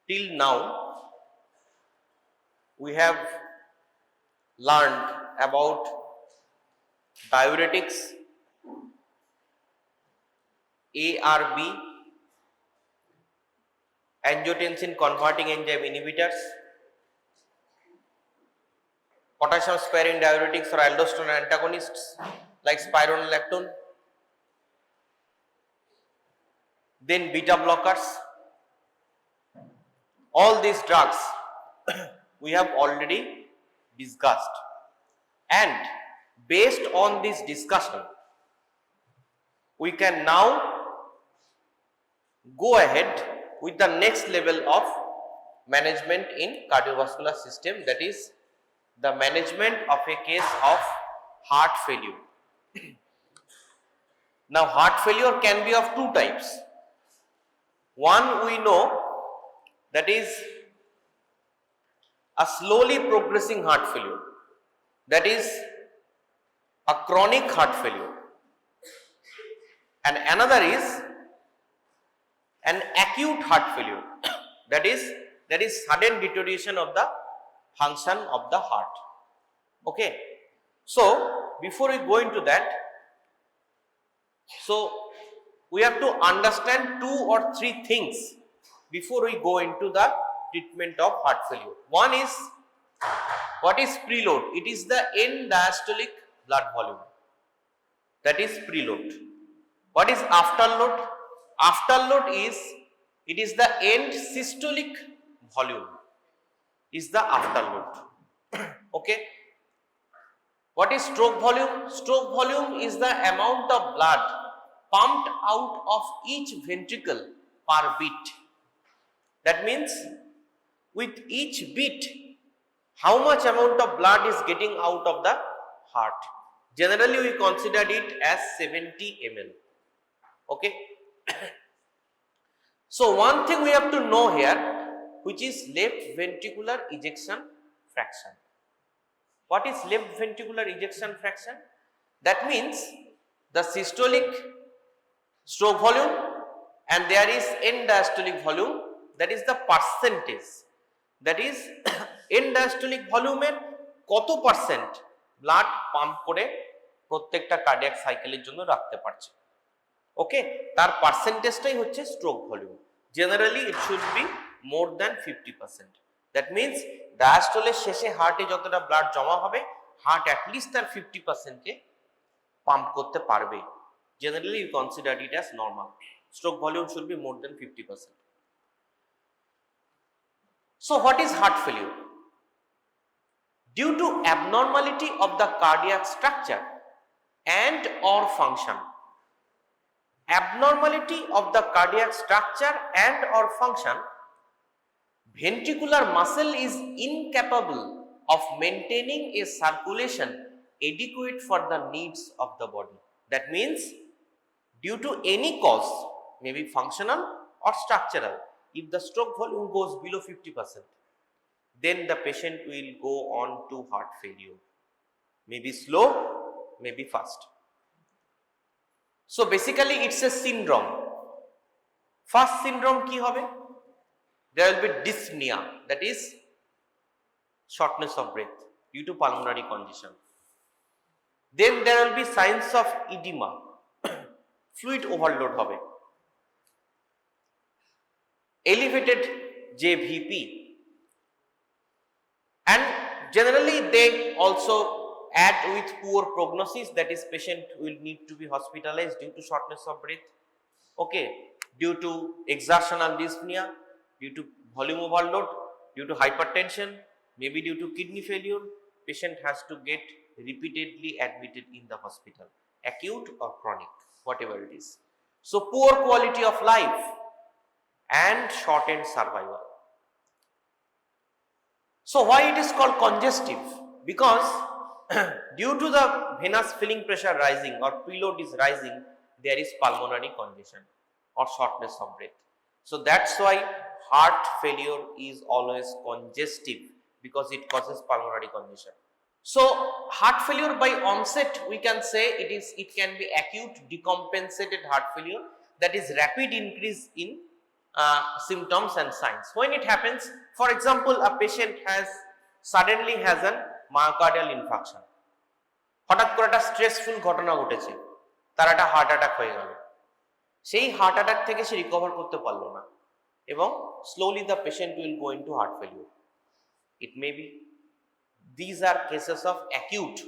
till now we have learned about diuretics, ARB, angiotensin converting enzyme inhibitors, potassium sparing diuretics or aldosterone antagonists like spironolactone, then beta blockers. All these drugs we have already discussed, and based on this discussion we can now go ahead with the next level of management in cardiovascular system, that is the management of a case of heart failure. Now heart failure can be of two types. One we know, that is a slowly progressing heart failure, that is a chronic heart failure, and another is an acute heart failure, that is sudden deterioration of the function of the heart. Okay, so before we go into that, so we have to understand two or three things before we go into the treatment of heart failure. One is, what is preload? It is the end diastolic blood volume, that is preload. What is afterload? Afterload is, it is the end systolic volume, is the afterload. Okay. What is stroke volume? Stroke volume is the amount of blood pumped out of each ventricle per beat. That means with each beat, how much amount of blood is getting out of the heart. Generally we consider it as 70 ml. Okay. So one thing we have to know here, which is left ventricular ejection fraction. What is left ventricular ejection fraction? That means the systolic stroke volume and there is end diastolic volume, that is the percentage, that is end diastolic volume এর কত percent blood pump করে প্রত্যেকটা cardiac সাইকেলের জন্য রাখতে পারছে। ওকে, তার পার্সেন্টেজটাই হচ্ছে stroke volume. Generally it should be more than 50%। That means ডায়াস্টলের শেষে হার্টে যতটা ব্লাড জমা হবে, হার্ট অ্যাটলিস্ট তার 50%-কে পাম্প করতে পারবে। Generally you consider it as normal. Stroke volume should be more than 50%. So what is heart failure? Due to abnormality of the cardiac structure and or function. Abnormality of the cardiac structure and or function, ventricular muscle is incapable of maintaining a circulation adequate for the needs of the body. That means due to any cause, maybe functional or structural, if the stroke volume goes below 50%, then the patient will go on to heart failure. Maybe slow, maybe fast. So basically it's a syndrome. First syndrome ki hobe? There will be dyspnea, that is shortness of breath due to pulmonary congestion. Then there will be signs of edema, fluid overload hobe, elevated JVP, and generally they also add with poor prognosis, that is patient will need to be hospitalized due to shortness of breath, okay, due to exertional dyspnea, due to volume overload, due to hypertension, maybe due to kidney failure. Patient has to get repeatedly admitted in the hospital, acute or chronic, whatever it is. So poor quality of life and shortened survival. So why it is called congestive? Because due to the venous filling pressure rising or preload is rising, there is pulmonary congestion or shortness of breath. So that's why heart failure is always congestive, because it causes pulmonary congestion. So heart failure by onset, we can say it can be acute decompensated heart failure, that is rapid increase in symptoms and signs. When it happens, for example, a patient suddenly has a myocardial infarction. হঠাৎ করে একটা stressful ঘটনা ঘটেছে, তার একটা heart attack হয়ে গেল। সেই হার্ট অ্যাটাক থেকে সে রিকভার করতে পারলো না এবং slowly the patient will go into heart failure. It may be these are cases of acute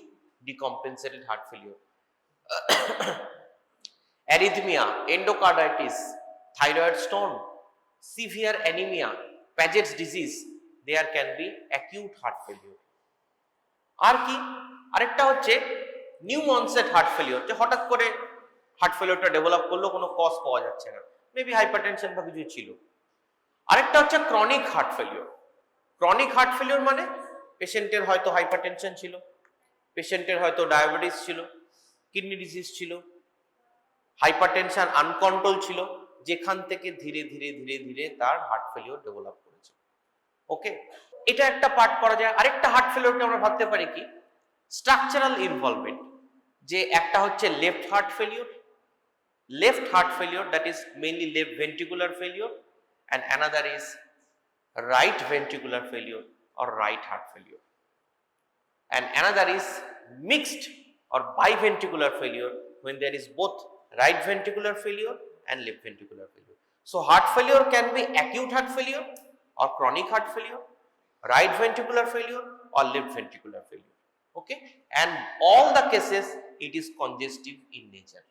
decompensated heart failure. Arrhythmia, endocarditis, thyroid stone, severe anemia, Paget's disease, there can be acute heart failure. আর কি আরেকটা হচ্ছে new onset heart failure, যে হঠাৎ করে heart ফেলিওরটা develop করলো, কোনো cause পাওয়া যাচ্ছে না, মেবি হাইপারটেনশন বা কিছু ছিল। আরেকটা হচ্ছে chronic heart failure. Chronic heart failure মানে পেশেন্টের হয়তো হাইপারটেনশন ছিল, পেশেন্টের হয়তো ডায়াবেটিস ছিল, কিডনি ডিজিজ ছিল, হাইপারটেনশন আনকন্ট্রোল ছিল, যেখান থেকে ধীরে ধীরে ধীরে ধীরে তার হার্ট ফেলিওর ডেভেলপ করেছে। ওকে, এটা একটা পার্ট করা যায়। আরেকটা হার্ট ফেলিওরকে আমরা ভাবতে পারি কি স্ট্রাকচারাল ইনভলভমেন্ট, যে একটা হচ্ছে left heart failure, left heart failure, that is mainly left ventricular failure, and another is right ventricular failure or right heart failure, and another is mixed or biventricular failure, when there is both right ventricular failure and left ventricular failure. So heart failure can be acute heart failure or chronic heart failure, right ventricular failure or left ventricular failure. Okay, and all the cases it is congestive in nature.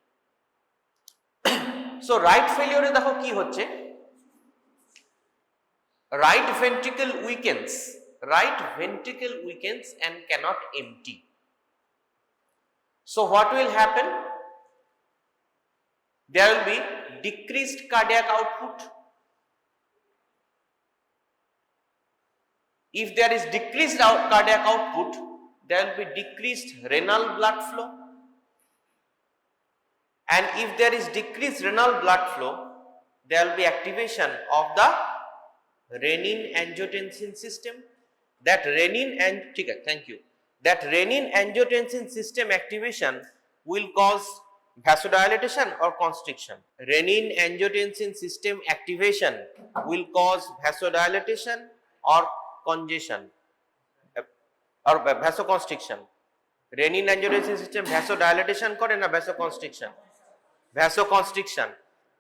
So right failure এ দেখো কি হচ্ছে, right ventricle weakens and cannot empty. So what will happen? There will be decreased cardiac output. If there is decreased cardiac output, there will be decreased renal blood flow. And if there is decreased renal blood flow, there will be activation of the renin-angiotensin system. That renin-angiotensin system activation will cause vasodilatation or constriction. Renin-angiotensin system activation will cause vasodilatation or congestion or vasoconstriction. Renin-angiotensin system vasodilatation করে না vasoconstriction? Vasoconstriction.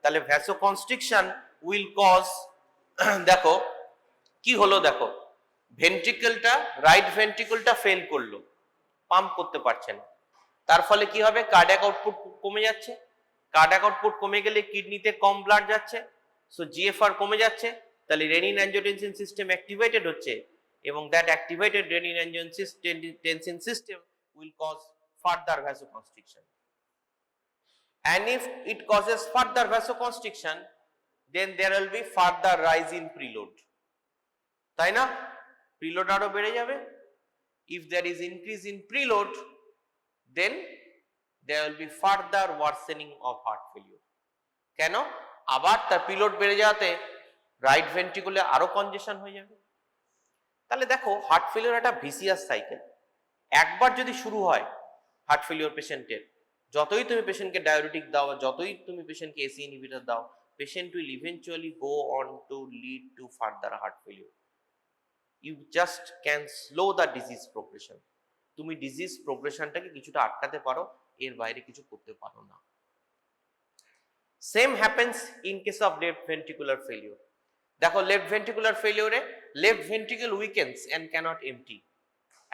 তাহলে vasoconstriction will cause দেখো কি হলো, দেখো ভেন্ট্রিকলটা, right ভেন্ট্রিকলটা fail করলো, pump করতে পারছে না, তার ফলে কি হবে কার্ডিয়াক আউটপুট কমে যাচ্ছে। কার্ডিয়াক আউটপুট কমে গেলে কিডনিতে কম ব্লাড যাচ্ছে, সো জিএফআর কমে যাচ্ছে, তাহলে রেনিন অ্যাঞ্জিওটেনসিন সিস্টেম অ্যাক্টিভেটেড হচ্ছে এবং that activated renin angiotensin system will cause further vasoconstriction. And if it causes further vasoconstriction, then there will be further rise in preload. তাই না? preload আরো বেড়ে যাবে। If there is increase in preload, then there will be further worsening of heart failure. কেন? আবার তার preload বেড়ে যাওয়াতে রাইট ভেন্ট্রিকুলে আরো কনজেশন হয়ে যাবে। তাহলে দেখো হার্ট ফেলিওর একটা ভিসিয়াস সাইকেল। একবার যদি শুরু হয় হার্ট ফেলিওর পেশেন্টের, যতই তুমি পেশেন্টকে ডায়াবেটিক দাও, যতই তুমি পেশেন্টকে এসি ইনহিবিটর দাও, patient will eventually go on to lead to further heart failure. You just can slow the disease progression. তুমি ডিজিজ প্রোগ্রেশনটাকে কিছুটা আটকাতে পারো, এর বাইরে কিছু করতে পারো না। Same happens in case of left ventricular failure. দেখো লেফট ভেন্ট্রিকুলার ফেলিওরে left ventricle weakens and cannot empty.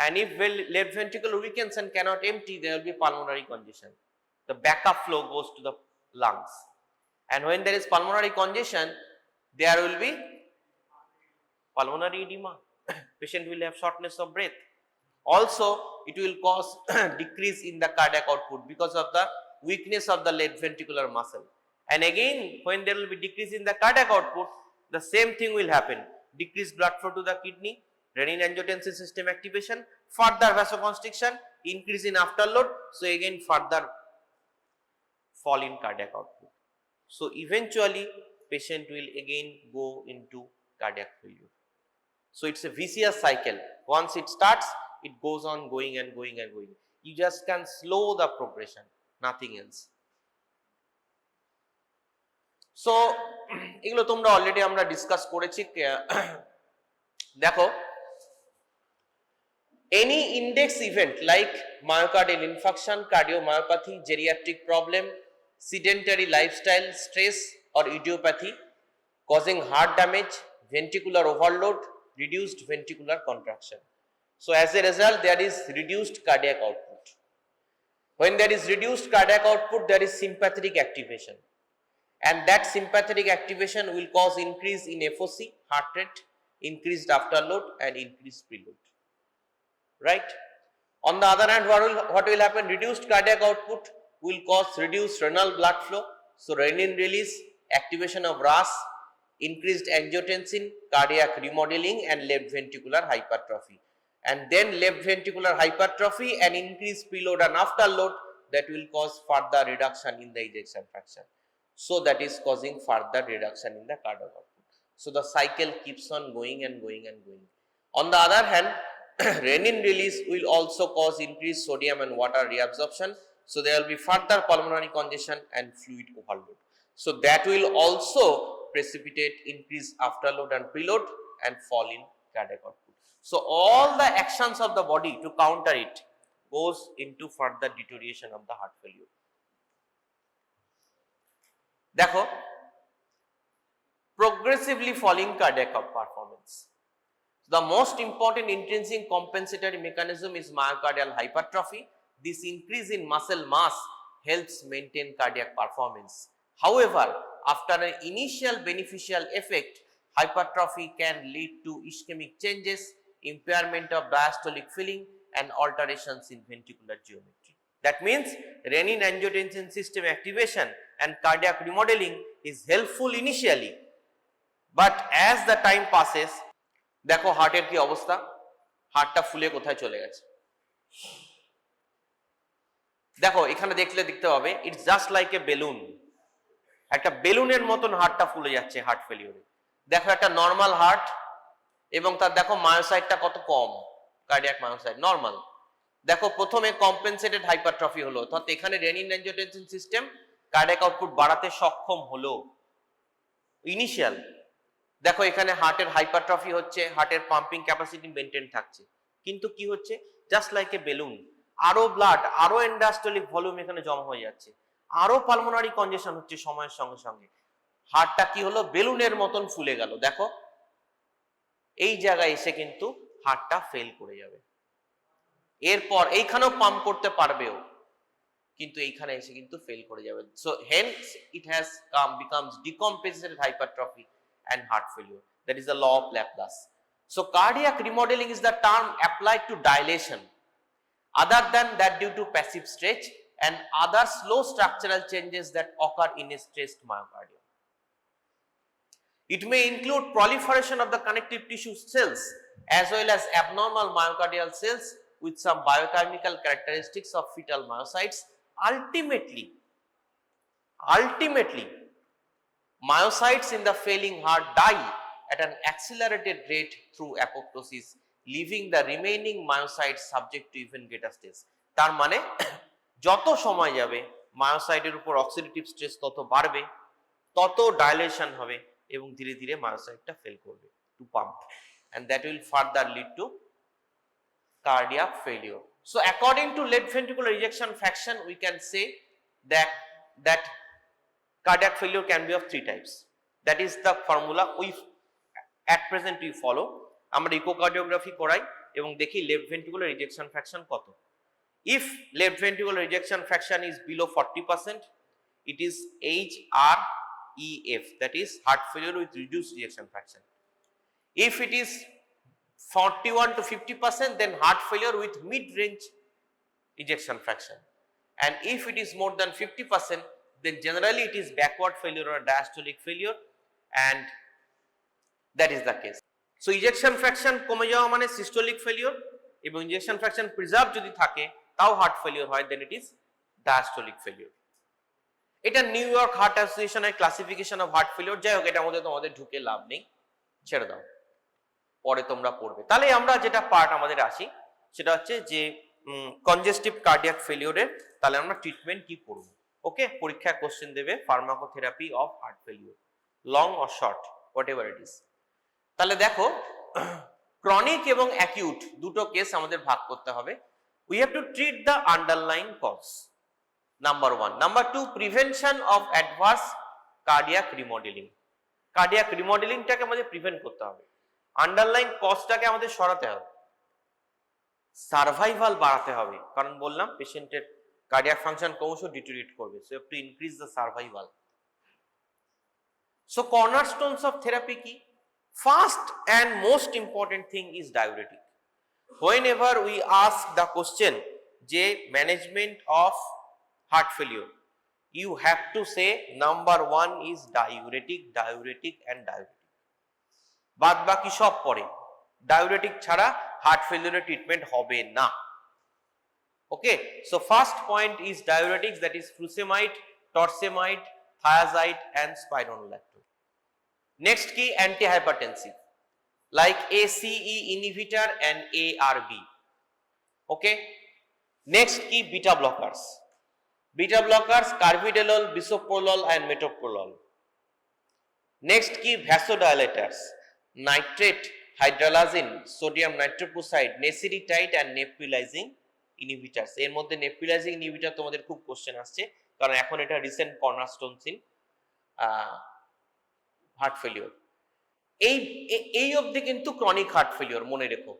And if left ventricle weakens and cannot empty, there will be pulmonary congestion. The backup flow goes to the lungs. And when there is pulmonary congestion, there will be pulmonary edema. Patient will have shortness of breath. Also, it will cause decrease in the cardiac output because of the weakness of the left ventricular muscle. And again, when there will be decrease in the cardiac output, the same thing will happen. Decreased blood flow to the kidney, renin-angiotensin system activation, further vasoconstriction, increase in afterload, so again further fall in cardiac output. So eventually patient will again go into cardiac failure. So it's a vicious cycle. Once it starts, it goes on going and going and going. You just can slow the progression, nothing else. So এগুলো তোমরা already আমরা discuss করেছি। দেখো, any index event like myocardial infarction, cardiomyopathy, geriatric problem, sedentary lifestyle, stress or idiopathy causing heart damage, ventricular overload, reduced ventricular contraction. So as a result, there is reduced cardiac output. When there is reduced cardiac output, there is sympathetic activation, and that sympathetic activation will cause increase in FOC, heart rate, increased afterload and increased preload. Right? On the other hand, what will happen? Reduced cardiac output will cause reduced renal blood flow, so renin release, activation of RAS, increased angiotensin, cardiac remodeling and left ventricular hypertrophy. And then left ventricular hypertrophy and increased preload and afterload, that will cause further reduction in the ejection fraction. So that is causing further reduction in the cardiac output. So the cycle keeps on going and going and going. On the other hand, renin release will also cause increased sodium and water reabsorption. So there will be further pulmonary congestion and fluid overload. So that will also precipitate increased afterload and preload and fall in cardiac output. So all the actions of the body to counter it goes into further deterioration of the heart failure. দেখো, progressively falling cardiac performance. The most important intrinsic compensatory mechanism is myocardial hypertrophy. This increase in muscle mass helps maintain cardiac performance. However, after an initial beneficial effect, hypertrophy can lead to ischemic changes, impairment of diastolic filling and alterations in ventricular geometry. That means renin-angiotensin system activation and cardiac remodeling is helpful initially, but as the time passes, দেখো হার্টের কি অবস্থা, হার্টটা ফুলে কোথায় চলে গেছে। দেখো এখানে দেখতে হবে, it's just like a balloon, একটা বেলুনের মতন হার্টটা ফুলে যাচ্ছে হার্ট ফেলিওরে। দেখো একটা নর্মাল হার্ট এবং তার দেখো মায়োসাইটটা কত কম, কার্ডিয়াক মায়োসাইট নর্মাল। দেখো প্রথমে কম্পেনসেটেড হাইপারট্রফি হলো, অর্থাৎ এখানে renin angiotensin system cardiac output বাড়াতে সক্ষম হলো ইনিশিয়াল। দেখো এখানে হার্টের হাইপারট্রফি হচ্ছে, হার্টের পাম্পিং ক্যাপাসিটি মেনটেন থাকছে, কিন্তু কি হচ্ছে, জাস্ট লাইক এ বেলুন, আরো ব্লাড, আরো এন্ডাস্টোলিক ভলিউম এখানে জমা হয়ে যাচ্ছে, আরো পালমোনারি কনজেশন হচ্ছে সময়ের সঙ্গে সঙ্গে। হার্টটা কি হলো, বেলুনের মতন ফুলে গেল। দেখো এই জায়গায় এসে কিন্তু হার্টটা ফেল করে যাবে। এরপর এইখানেও পাম্প করতে পারবেও, কিন্তু এইখানে এসে কিন্তু ফেল করে যাবে। So Haynes it has becomes decompensated hypertrophy and heart failure. That is the law of Laplace. So cardiac remodeling is the term applied to dilation. Other than that, due to passive stretch and other slow structural changes that occur in a stressed myocardium. It may include proliferation of the connective tissue cells as well as abnormal myocardial cells with some biochemical characteristics of fetal myocytes. Ultimately, myocytes in the failing heart die at an accelerated rate through apoptosis, leaving the remaining myocytes subject to even greater stress. তার মানে যত সময় যাবে মায়োসাইটের উপর oxidative stress তত বাড়বে, তত dilation হবে এবং ধীরে ধীরে মায়োসাইটটা ফেল করবে to pump, and that will further lead to cardiac failure. So according to left ventricular ejection fraction, we can say that cardiac failure can be of three types. That is the formula we at present we follow. আমরা echocardiography করাই এবং দেখি left ventricular ejection fraction কত। If left ventricular ejection fraction is below 40%, it is HREF, that is heart failure with reduced ejection fraction. If it is 41 to 50%, then heart failure with mid-range ejection fraction. And if it is more than 50%, then generally it is backward failure or diastolic failure, and that is the case. So ejection fraction কমে যাওয়া মানে systolic failure, এবং ejection fraction preserve যদি থাকে তাও heart failure হয়, then it is diastolic failure. এটা new York heart অ্যাসোসিয়েশনের ক্লাসিফিকেশন অফ হার্ট ফেলিওর। যাই হোক, এটার মধ্যে তোমাদের ঢুকে লাভ নেই, ছেড়ে দাও, পরে তোমরা পড়বে। তাহলে আমরা যেটা পার্ট আমাদের আসি সেটা হচ্ছে যে কনজেস্টিভ কার্ডিয়াক ফেলিওরের, তাহলে আমরা ট্রিটমেন্ট কি করব। ওকে, পরীক্ষায় কোশ্চেন দেবে pharmacotherapy of heart failure, long or short whatever it is. তাহলে দেখো ক্রনিক এবং অ্যাকিউট দুটো কেস আমাদের ভাগ করতে হবে। We have to treat the underlying cause, number 1। Number 2, prevention of adverse cardiac remodeling. Cardiac রিমডেলিংটাকে আমাদের প্রিভেন্ট করতে হবে, আন্ডারলাইং কজটাকে আমাদের সরাতে হবে, সার্ভাইভাল বাড়াতে হবে, কারণ বললাম পেশেন্টের কার্ডিয়াক ফাংশন ক্রমশ ডিটোরিয়েট করবে, so have to increase the survival. So cornerstones of therapy কি? First and most important thing is diuretic. Whenever we ask the question যে management of heart failure, you have to say number 1 is diuretic, diuretic and diuretic. বাদ বাকি সব পরে, diuretic ছাড়া heart failure treatment হবে না। Okay, so first point is diuretics, that is furosemide, torsemide, thiazide and spironolactone. Next key, antihypertensive like ACE inhibitor and ARB. Okay, next key, beta blockers. Beta blockers, carvedilol, bisoprolol and metoprolol. Next key, vasodilators, nitrate, hydralazine, sodium nitroprusside, nesiritide and nebulizing inhibitors. এর মধ্যে nebulizing inhibitor তোমাদের খুব question আসছে, কারণ এখন এটা recent কর্নারস্টোনস in heart failure. এই অবধি কিন্তু ক্রনিক হার্ট ফেলিওর, মনে রেখো।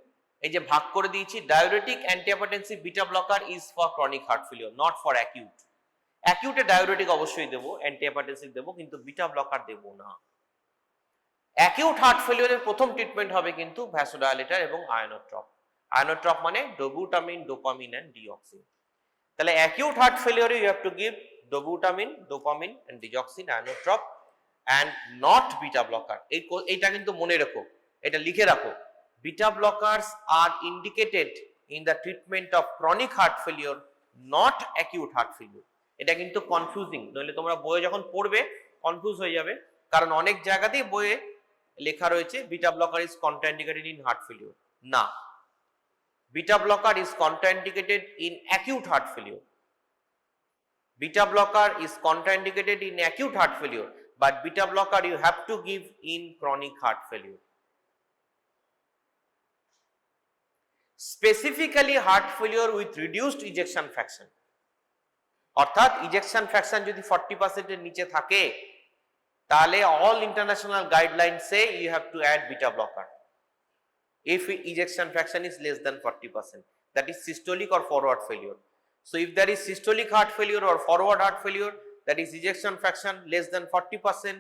এই যে ভাগ করে দিয়েছি, diuretic, antihypertensive, beta blocker is for chronic heart failure, not for acute. অ্যাকিউটে ডায়োরেটিক অবশ্যই দেবো, অ্যান্টিহাইপারটেনসিভ দেবো, কিন্তু বিটা ব্লকার দেবো না। অ্যাকিউট হার্ট ফেলিওরের প্রথম ট্রিটমেন্ট হবে কিন্তু ভ্যাসোডাইলেটর এবং আয়োনোট্রপ। আয়োনোট্রপ মানে ডোবুটামিন, ডোপামিন এন্ড ডিঅক্সিন। তাহলে অ্যাকিউট হার্ট ফেলিওরে you have to give dobutamine, dopamine and digoxin, inotrope and not beta blocker. এইটা কিন্তু মনে রাখো, এটা লিখে রাখো। Beta blockers are indicated in the treatment of chronic heart failure, not acute heart failure. এটা কিন্তু কনফিউজিং, নইলে তোমরা বইয়ে যখন পড়বে কনফিউজ হয়ে যাবে, কারণ অনেক জায়গাতেই বইয়ে লেখা রয়েছে beta blocker is contraindicated in heart failure. না, beta blocker is contraindicated in acute heart failure. Beta blocker is contraindicated in acute heart failure, but beta blocker you have to give in chronic heart failure. Specifically heart failure with reduced ejection fraction, অর্থাৎ ejection fraction যদি 40% এর নিচে থাকে, তাহলে all international guidelines say you have to add beta blocker if ejection fraction is less than 40%, that is systolic or forward failure. So if there is systolic heart failure or forward heart failure, that is ejection fraction less than 40%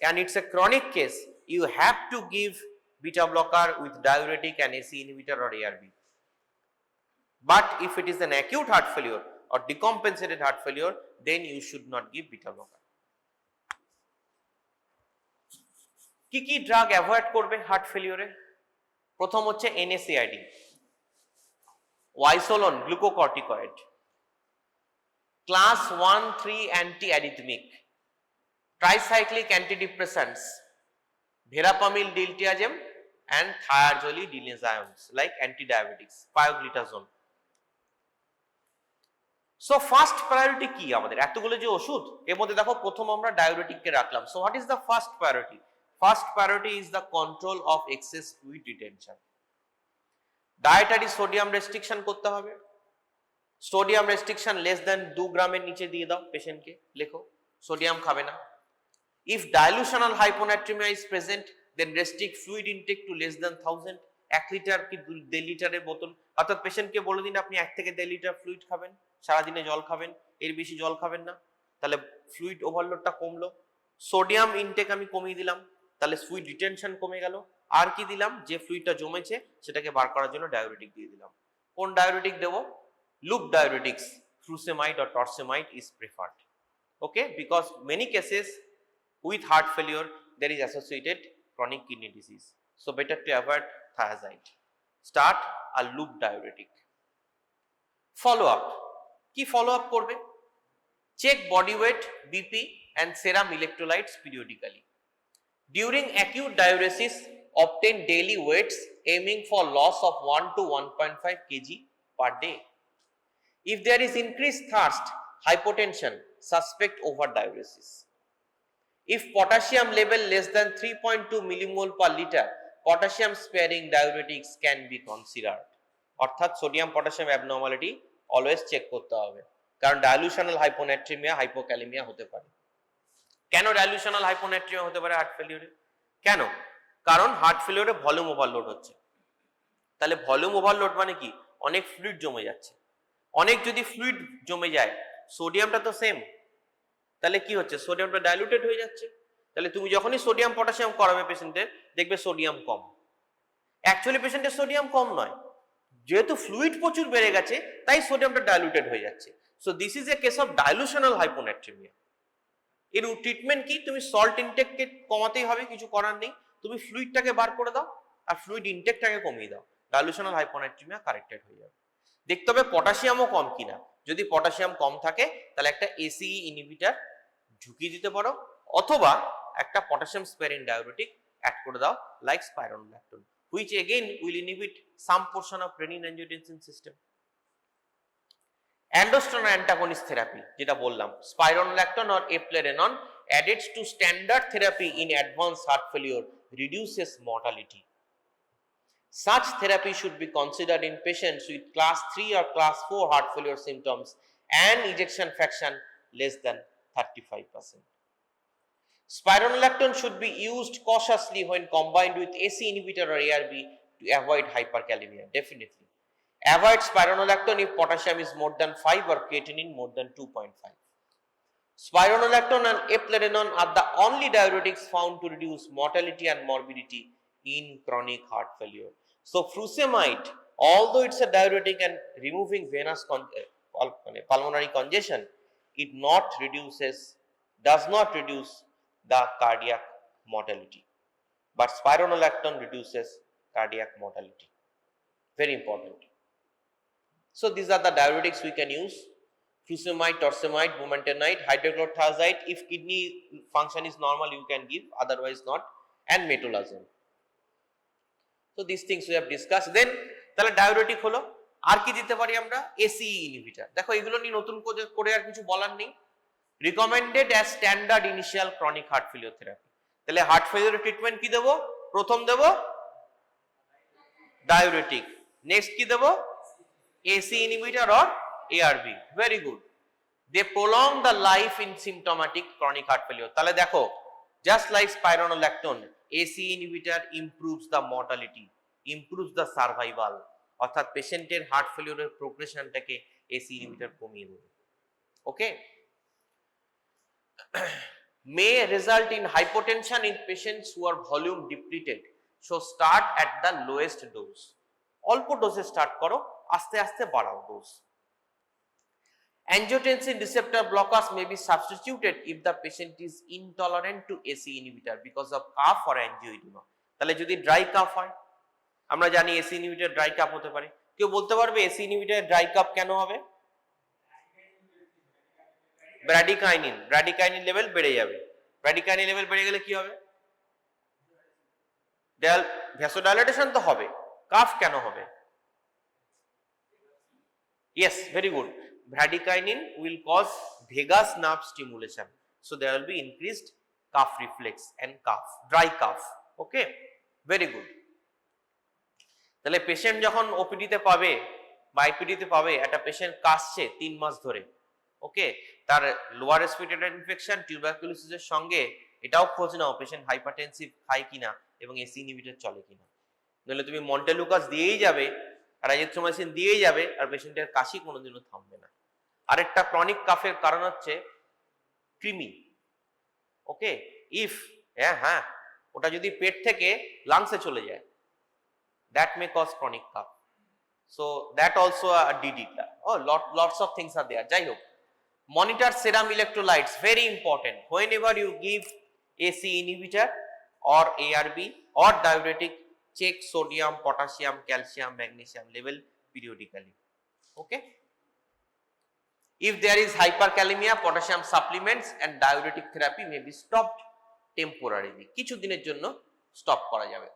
and it's a chronic case, you have to give beta blocker with diuretic and ACE inhibitor or ARB. But if it is an acute heart failure or decompensated heart failure, then you should not give beta blocker. কি কি drug avoid করবে heart ফেলিওরে? প্রথম হচ্ছে NSAID, ওয়াইসোলন glucocorticoid, class 1-3 anti-arrhythmic, tricyclic antidepressants, verapamil, diltiazem and thiazole diazepams like antidiabetics, pioglitazone. So first priority কি আমাদের? এতগুলো যে ওষুধ, এর মধ্যে দেখো প্রথম আমরা ডায়োরেটিককে রাখলাম। So what is the first priority? First priority is the control of excess fluid retention. Dietary sodium restriction করতে হবে। সোডিয়াম রেস্ট্রিকশন লেস দেন 2 গ্রামের নিচে দিয়ে দাও পেশেন্টকে, লেখো সোডিয়াম খাবে না। If dilutional hyponatremia is present, then restrict fluid intake to less than 1000, 1 litre কি 1.5 লিটারের বোতল, অর্থাৎ পেশেন্টকে বলে দিন আপনি 1 থেকে 1.5 লিটার ফ্লুইড খাবেন, সারাদিনে জল খাবেন, এর বেশি জল খাবেন না, তাহলে ফ্লুইড ওভারলোডটা কমলো। সোডিয়াম ইনটেক আমি কমিয়ে দিলাম, তাহলে ফ্লুইড রিটেনশন কমে গেল। আর কি দিলাম? যে ফ্লুইডটা জমেছে সেটাকে বার করার জন্য ডায়োরেটিক দিয়ে দিলাম। কোন ডায়োরেটিক দেবো? Loop diuretics, furosemide or torsemide is preferred. Okay, because many cases with heart failure there is associated chronic kidney disease, so better to avoid thiazide. Start a loop diuretic. Follow up, কি follow up করবে? Check body weight, BP and serum electrolytes periodically. During acute diuresis, obtain daily weights aiming for loss of 1 to 1.5 kg per day. If there is increased thirst, hypotension, suspect overdiuresis. If potassium level less than 3.2 millimole per liter, potassium sparing diuretics can be considered. অর্থাৎ sodium potassium abnormality always check করতে হবে, কারণ ডাইলুশনাল হাইপোনাট্রিমিয়া hypokalemia হতে পারে। কেন ডাইলুশনাল হাইপোনাট্রিমিয়া হতে পারে heart ফেলিওরে? কেন? কারণ হার্ট ফেলিওরে ভলিউম ওভারলোড হচ্ছে। তাহলে ভলিউম ওভারলোড মানে কি? অনেক ফ্লুইড জমে যাচ্ছে। অনেক যদি ফ্লুইড জমে যায়, সোডিয়ামটা তো সেম, তাহলে কি হচ্ছে? সোডিয়ামটা ডাইলুটেড হয়ে যাচ্ছে। তাহলে তুমি যখনই সোডিয়াম পটাশিয়াম করাবে পেশেন্টের, দেখবে সোডিয়াম কম। অ্যাকচুয়ালি পেশেন্টের সোডিয়াম কম নয়, যেহেতু ফ্লুইড প্রচুর বেড়ে গেছে তাই সোডিয়ামটা ডাইলুটেড হয়ে যাচ্ছে। So this is a case of dilutional hyponatremia. এর ট্রিটমেন্ট কি? তুমি সল্ট ইনটেককে কমাতেই হবে, কিছু করার নেই। তুমি ফ্লুইডটাকে বার করে দাও আর ফ্লুইড ইনটেকটাকে কমিয়ে দাও, ডাইলুশনাল হাইপোনাট্রিমিয়া কারেক্টেড হয়ে যাবে। দেখতে হবে পটাশিয়ামও কম কিনা। যদি পটাশিয়াম কম থাকে তাহলে একটা এসিই ইনহিবিটর ঢুকিয়ে দিতে পারো, অথবা একটা পটাশিয়াম স্পেয়ারিং ডায়োরেটিক অ্যাড করে দাও like spironolactone, which again will inhibit some portion of renin-angiotensin system. Aldosterone antagonist therapy যেটা বললাম, spironolactone or eplerenone added to standard therapy in advanced heart failure reduces mortality. Such therapy should be considered in patients with class 3 or class 4 heart failure symptoms and ejection fraction less than 35%. Spironolactone should be used cautiously when combined with AC inhibitor or ARB to avoid hyperkalemia. Definitely. Avoid spironolactone if potassium is more than 5 or creatinine more than 2.5. Spironolactone and eplerenone are the only diuretics found to reduce mortality and morbidity in chronic heart failure. So furosemide, although it's a diuretic and removing venous pulmonary congestion, it does not reduce the cardiac mortality, but spironolactone reduces cardiac mortality. Very important. So these are the diuretics we can use: furosemide, torsemide, bumetanide, hydrochlorothiazide. If kidney function is normal, you can give, otherwise not, and metolazone. So these things we have discussed. Then তাহলে diuretic হলো, আর কি দিতে পারি আমরা? এসিই inhibitor. দেখো এগুলো নিয়ে নতুন করে আর কিছু বলার নেই। Recommended as standard initial chronic heart failure therapy. তাহলে হার্ট ফেলিওর ট্রিটমেন্ট কি দেবো? প্রথম দেবো ডায়োরেটিক, নেক্সট কি দেবো? AC inhibitor or ARB. Very good. They prolong the life in symptomatic chronic heart failure. তাহলে দেখো, just like spironolactone, AC inhibitor improves the mortality, improves the survival. অর্থাৎ পেশেন্টের হার্ট ফেলিওরের প্রোগ্রেশনটাকে AC inhibitor কমিয়ে দেবে। ওকে, may result in hypotension in patients who are volume depleted. So start at the lowest dose. অল্প ডোজে start করো, আস্তে আস্তে বাড়াও dose. Angiotensin receptor blockers may be substituted if the patient is intolerant to AC inhibitor because of cough or angioedema. তাহলে যদি dry calf হয়, আমরা জানি AC inhibitor ড্রাই কাফ হতে পারে। কেউ বলতে পারবে AC inhibitor ড্রাই কাফ কেন হবে? ব্র্যাডিকাইনিন লেভেল বেড়ে যাবে। ব্র্যাডিকাইনিন লেভেল বেড়ে গেলে কি হবে? ভ্যাসোডাইলেটেশন তো হবে, কাফ কেন হবে? Yes, very good. Bradykinin will cause vagus nerve stimulation, so there will be increased cough reflex and cough, dry cough. Okay, very good. তাহলে পেশেন্ট যখন ওপিডি তে পাবে বা আইপিডি তে পাবে, একটা পেশেন্ট কাশছে 3 মাস ধরে, ওকে, তার লোয়ার রেসপিরেটরি ইনফেকশন টিউবারকুলোসিসের সঙ্গে এটাও খোঁজ নাও পেশেন্ট হাইপারটেনসিভ খায় কিনা এবং এসি ইনহিবিটর চলে কিনা। নইলে তুমি মন্টেলুকাস দিয়েই যাবে আর এজিথ্রোমাইসিন দিয়েই যাবে আর পেশেন্টের কাশি কোনোদিনও থামবে না। আরেকটা ক্রনিক কাফের কারণ হচ্ছে কৃমি। ওকে, ইফ হ্যাঁ ওটা যদি পেট থেকে লাংসে চলে যায়, that may cause chronic cough. So that also a DD. Oh, lots of things are there. যাই হোক, monitor serum electrolytes, very important. Whenever you give AC inhibitor or ARB or diuretic, check sodium, potassium, calcium, magnesium level periodically. Okay. If there is hyperkalemia, potassium supplements and diuretic therapy may be stopped temporarily. কিছু দিনের জন্য stop করা যাবে।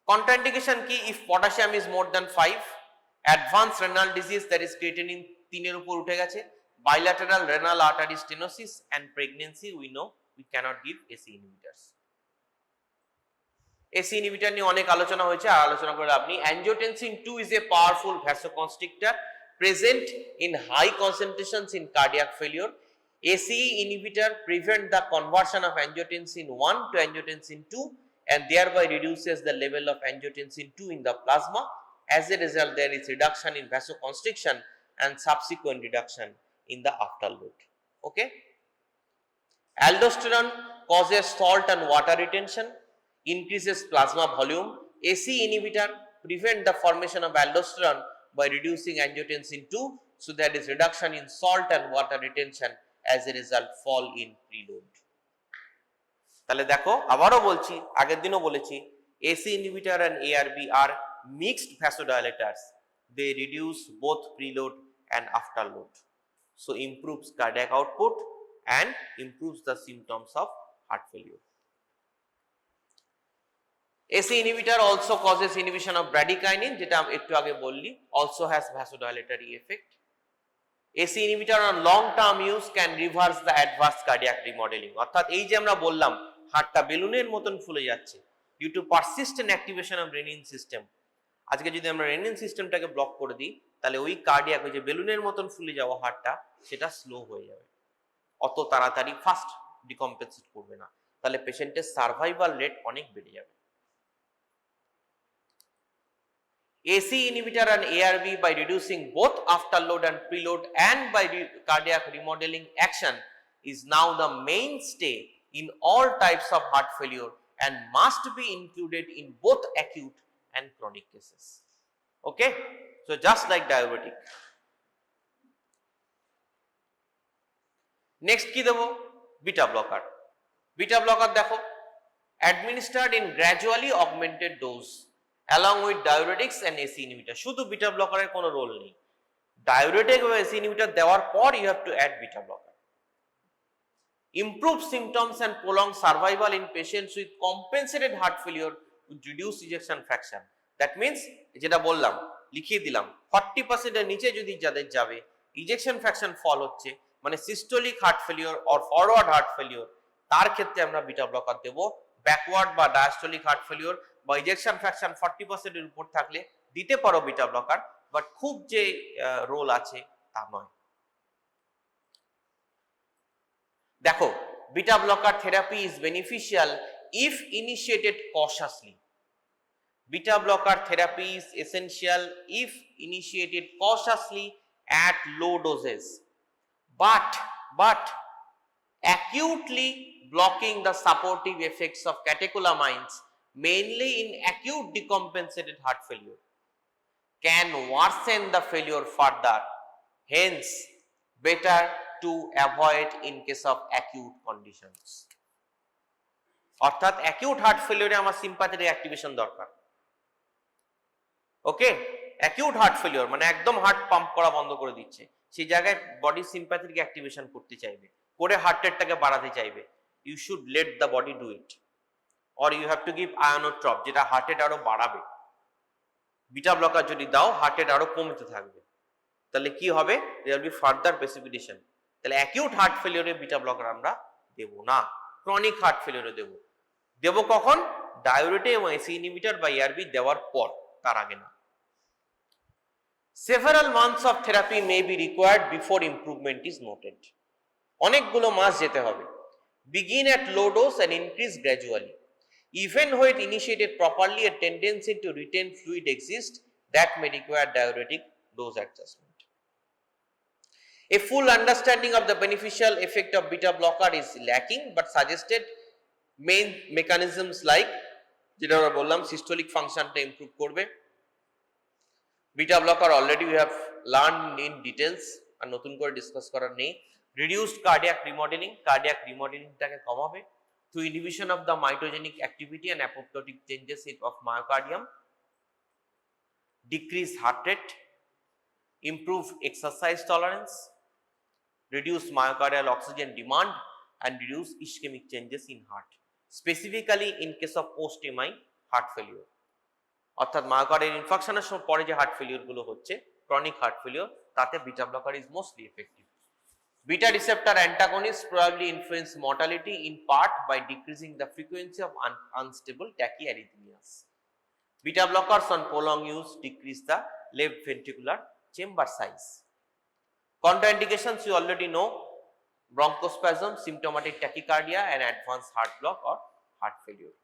Contraindication কি? If potassium is more than 5 advance renal disease that is creatinine 3 এর উপর উঠে গেছে, bilateral renal artery stenosis and pregnancy we know we cannot give AC inhibitors. AC inhibitor নিয়ে অনেক আলোচনা হয়েছে, আর আলোচনা করে আপনি angiotensin 2 is a powerful vasoconstrictor present in high concentrations in cardiac failure. ACE inhibitor prevent the conversion of angiotensin 1 to angiotensin 2 and thereby reduces the level of angiotensin 2 in the plasma. As a result, there is reduction in vasoconstriction and subsequent reduction in the afterload. Okay. Aldosterone causes salt and water retention, increases plasma volume. AC inhibitor prevent the formation of aldosterone by reducing angiotensin 2, so there is reduction in salt and water retention, as a result fall in preload. তাহলে দেখো আবারও বলছি, আগের দিনও বলেছি, AC inhibitor and ARB are mixed vasodilators. They reduce both preload and afterload, so improves cardiac output and improves the symptoms of heart failure. AC inhibitor also causes inhibition of bradykinin, যেটা একটু আগে বললি, also has vasodilatory effect. AC inhibitor on long term use can reverse the adverse cardiac remodeling. অর্থাৎ এই যে আমরা বললাম হার্টটা বেলুনের মতন ফুলে যাচ্ছে due to persistent activation of renin system, আজকে যদি আমরা রেনিন সিস্টেমটাকে ব্লক করে দিই তাহলে ওই কার্ডিয়াক, ওই যে বেলুনের মতন ফুলে যাওয়া হার্টটা, সেটা স্লো হয়ে যাবে, অত তাড়াতাড়ি ফাস্ট ডিকম্পেনসেট করবে না, তাহলে পেশেন্টের সার্ভাইভাল রেট অনেক বেড়ে যাবে। AC inhibitor and ARB by reducing both afterload and preload and by cardiac remodeling action is now the mainstay in all types of heart failure and must be included in both acute and chronic cases. Okay, so just like diabetic. Next কি দেব? Beta blocker. Beta blocker দেখো administered in gradually augmented dose along with diuretics and AC inhibitor. শুধু beta blocker এর কোনো role নেই, diuretic বা AC inhibitor দেওয়ার পর you have to add beta blocker. Improve symptoms and prolong survival in patients with compensated heart failure with reduced ejection fraction. That means যেটা বললাম, লিখিয়ে দিলাম, 40% এর নিচে যদি যাদের যাবে ইজেকশন ফ্র্যাকশন ফল হচ্ছে, মানে systolic heart failure or forward heart failure, তার ক্ষেত্রে আমরা বিটা ব্লকার দেব। ব্যাকওয়ার্ড বা ডায়াস্টোলিক হার্ট ফেলিওর বা ইজেকশন ফ্র্যাকশন 40% এর উপর থাকলে দিতে পারো বিটা ব্লকার, বাট খুব যে রোল আছে তা নয়। দেখো beta blocker therapy is beneficial if initiated cautiously. Beta blocker therapy is essential if initiated cautiously at low doses, but acutely blocking the supportive effects of catecholamines, mainly in acute decompensated heart failure, can worsen the failure further. Hence, better to avoid in case of acute conditions. অর্থাৎ acute heart failure আমার sympathetic activation দরকার। ওকে, acute heart failure মানে একদম heart pump করা বন্ধ করে দিচ্ছে, সেই জায়গায় বডি সিম্প্যাথেটিক অ্যাক্টিভেশন করতে চাইবে, করে হার্ট রেটটাকে বাড়াতে চাইবে, you should let the body do it, or you have to give inotrope, যেটা হার্ট রেট আরো বাড়াবে। বিটা ব্লকার যদি দাও হার্ট রেট আরো কমতে থাকবে, তাহলে কি হবে, there will be further precipitation. তাহলে অ্যাকিউট হার্ট ফেলিওরে বিটা ব্লকার আমরা দেব না, ক্রনিক হার্ট ফেলিওরে দেব। দেব কখন? ডায়োরেটিক এবং এসি ইনহিবিটর বা এআরবি দেওয়ার পর, তার আগে না। Several months of therapy may be required before improvement is noted. অনেকগুলো মাস যেতে হবে। Begin at low dose and increase gradually. Even when initiated properly, a tendency to retain fluid exists that may require diuretic dose adjustment. A full understanding of the beneficial effect of beta blocker is lacking, but suggested main mechanisms like যেটা আমরা বললাম systolic ফাংশনটা improve করবে। Beta blocker already we have learn in details, আর নতুন করে discuss করার নেই। রিডিউসড কার্ডিয়াক রিমডেলিং, কার্ডিয়াক রিমডেলিংটাকে কমাবে through inhibition of the mitogenic activity and apoptotic changes of myocardium, decrease heart rate, improve exercise tolerance, reduce myocardial oxygen demand, and reduce ischemic changes in heart, specifically in case of post-MI heart failure. অর্থাৎ myocardial ইনফার্কশনের পরে যে heart failure গুলো হচ্ছে, chronic heart failure, তাতে beta blocker is mostly effective. Beta receptor antagonists probably influence mortality in part by decreasing the frequency of unstable tachyarrhythmias. Beta blockers on prolonged use decrease the left ventricular chamber size. Contraindications you already know: bronchospasm, symptomatic tachycardia, and advanced heart block or heart failure.